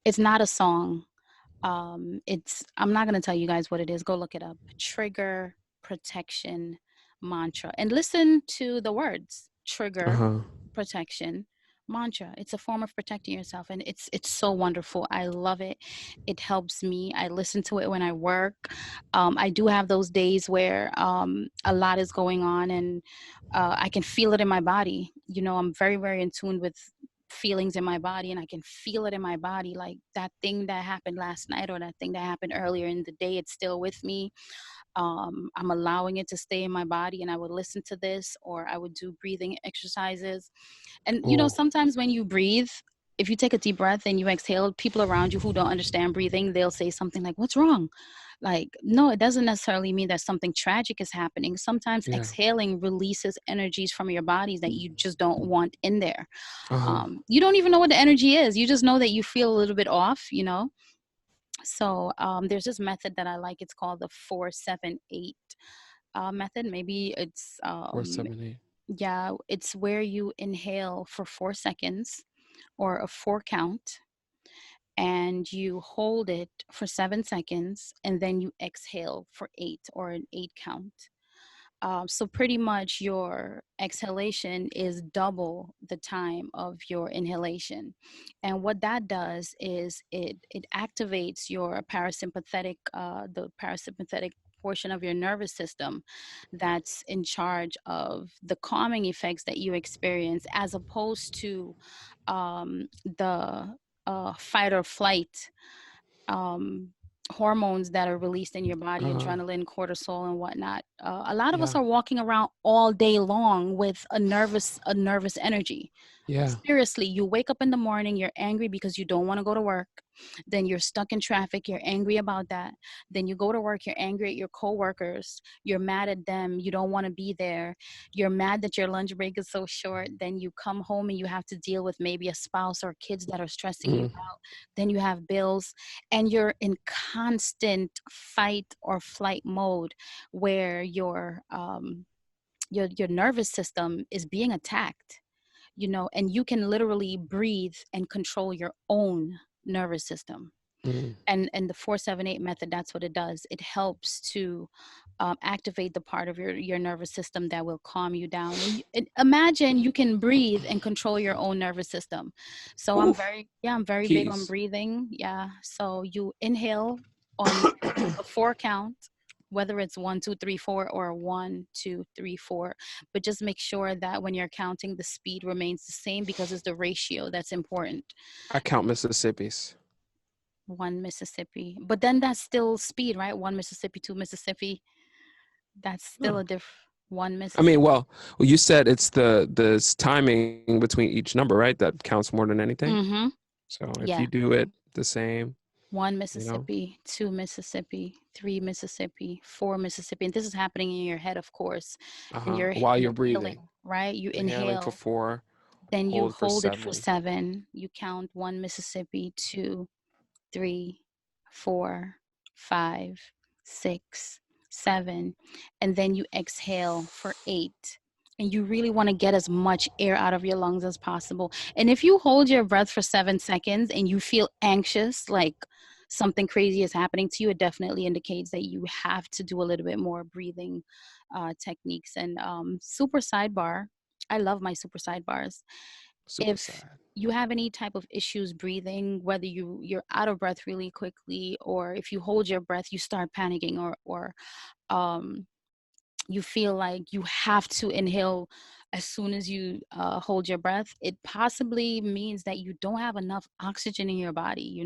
It's not a song. I'm not going to tell you guys what it is. Go look it up. Trigger protection mantra, and listen to the words. Trigger Uh-huh. protection mantra. It's a form of protecting yourself, and it's so wonderful. I love it. It helps me. I listen to it when I work. I do have those days where a lot is going on, and I can feel it in my body. I'm very, very in tune with feelings in my body, and I can feel it in my body, like that thing that happened last night or that thing that happened earlier in the day, it's still with me. I'm allowing it to stay in my body, and I would listen to this, or I would do breathing exercises. And Oh, sometimes when you breathe, if you take a deep breath and you exhale, people around you who don't understand breathing, they'll say something like, "What's wrong?" Like, no, it doesn't necessarily mean that something tragic is happening. Sometimes yeah. exhaling releases energies from your body that you just don't want in there. Uh-huh. You don't even know what the energy is. You just know that you feel a little bit off. So there's this method that I like. It's called the 478 method. Maybe it's 478. yeah, it's where you inhale for 4 seconds or a four count, and you hold it for 7 seconds, and then you exhale for eight or an eight count. So pretty much your exhalation is double the time of your inhalation. And what that does is it activates your parasympathetic, the parasympathetic portion of your nervous system that's in charge of the calming effects that you experience, as opposed to the fight or flight um, hormones that are released in your body, adrenaline, cortisol, and whatnot. A lot of us Yeah. are walking around all day long with a nervous energy. Like Yeah. seriously, you wake up in the morning, you're angry because you don't want to go to work. Then you're stuck in traffic, you're angry about that. Then you go to work, you're angry at your coworkers, you're mad at them, you don't want to be there. You're mad that your lunch break is so short. Then you come home and you have to deal with maybe a spouse or kids that are stressing you Mm. out. Then you have bills, and you're in constant fight or flight mode, where your nervous system is being attacked, and you can literally breathe and control your own nervous system. Mm. And the 478 method, that's what it does. It helps to activate the part of your nervous system that will calm you down. And imagine you can breathe and control your own nervous system. So Ooh, I'm very big on keys. breathing. Yeah, so you inhale on a four count, whether it's 1, 2, 3, 4 or 1, 2, 3, 4. But just make sure that when you're counting, the speed remains the same, because it's the ratio that's important. I count Mississippi's. One Mississippi, but then that's still speed, right? One Mississippi, two Mississippi. That's still Oh. a one I mean, Mississippi. well, you said it's the timing between each number, right? That counts more than anything. Mm-hmm. So if you Yeah. do it the same, One you know, Mississippi, two Mississippi, three Mississippi, four Mississippi. And this is happening in your head, of course. And you're while you're inhaling, breathing, right? You inhaling for inhale, 4, then you hold for hold it for 7. 7. You count one Mississippi, two, 3, 4, 5, 6, 7, and then you exhale for 8. And you really want to get as much air out of your lungs as possible. And if you hold your breath for 7 seconds and you feel anxious, like something crazy is happening to you, it definitely indicates that you have to do a little bit more breathing techniques. And super sidebar, I love my super sidebars. Super If sad. you have any type of issues breathing, whether you're out of breath really quickly, or if you hold your breath you start panicking, or um you feel like you have to inhale as soon as you hold your breath, it possibly means that you don't have enough oxygen in your body,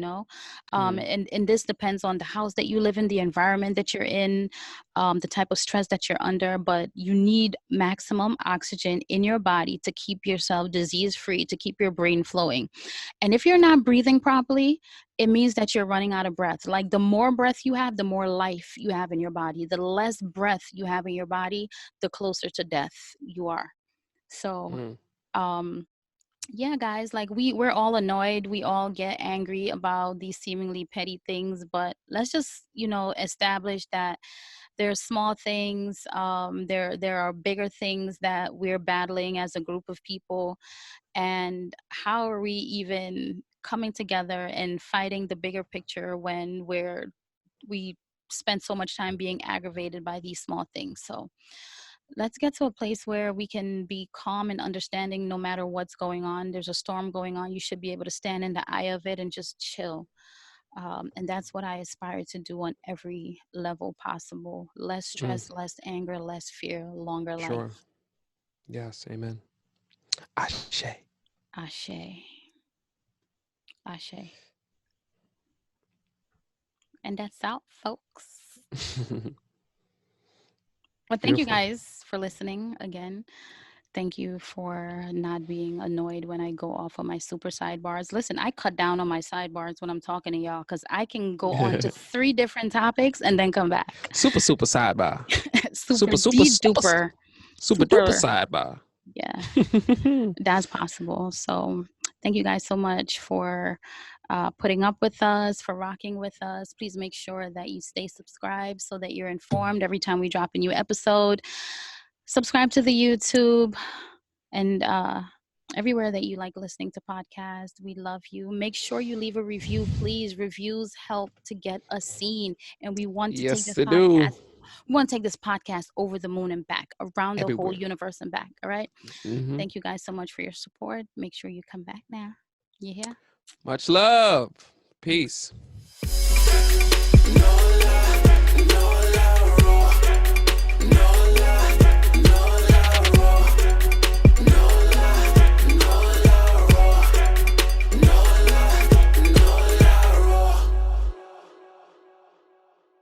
Mm. and this depends on the house that you live in, the environment that you're in, the type of stress that you're under, but you need maximum oxygen in your body to keep yourself disease free, to keep your brain flowing. And if you're not breathing properly, it means that you're running out of breath. Like the more breath you have, the more life you have in your body. The less breath you have in your body, the closer to death you are. So, Mm. um, yeah, guys, like we're all annoyed. We all get angry about these seemingly petty things, but let's just, establish that there are small things. There are bigger things that we're battling as a group of people, and how are we even coming together and fighting the bigger picture when we spend so much time being aggravated by these small things. So let's get to a place where we can be calm and understanding no matter what's going on. There's a storm going on, you should be able to stand in the eye of it and just chill. And that's what I aspire to do on every level possible. Less Mm. stress, less anger, less fear, longer Sure. life. Yes. Amen. Ashe. Ashe. Ashe. And that's out, folks. Well, thank you Beautiful. guys for listening again. Thank you for not being annoyed when I go off on my super sidebars. Listen, I cut down on my sidebars when I'm talking to y'all, because I can go on to 3 different topics and then come back. Super sidebar. Super Super duper, duper super. sidebar. Yeah, that's possible. So thank you guys so much for putting up with us, for rocking with us. Please make sure that you stay subscribed so that you're informed every time we drop a new episode. Subscribe to the YouTube and everywhere that you like listening to podcasts. We love you. Make sure you leave a review, please. Reviews help to get us seen, and we want to take Yes, this they do. podcast. We want to take this podcast over the moon and back, around the whole Everywhere. universe and back. All right. Hmm. Thank you guys so much for your support. Make sure you come back now. You hear? Much love. Peace.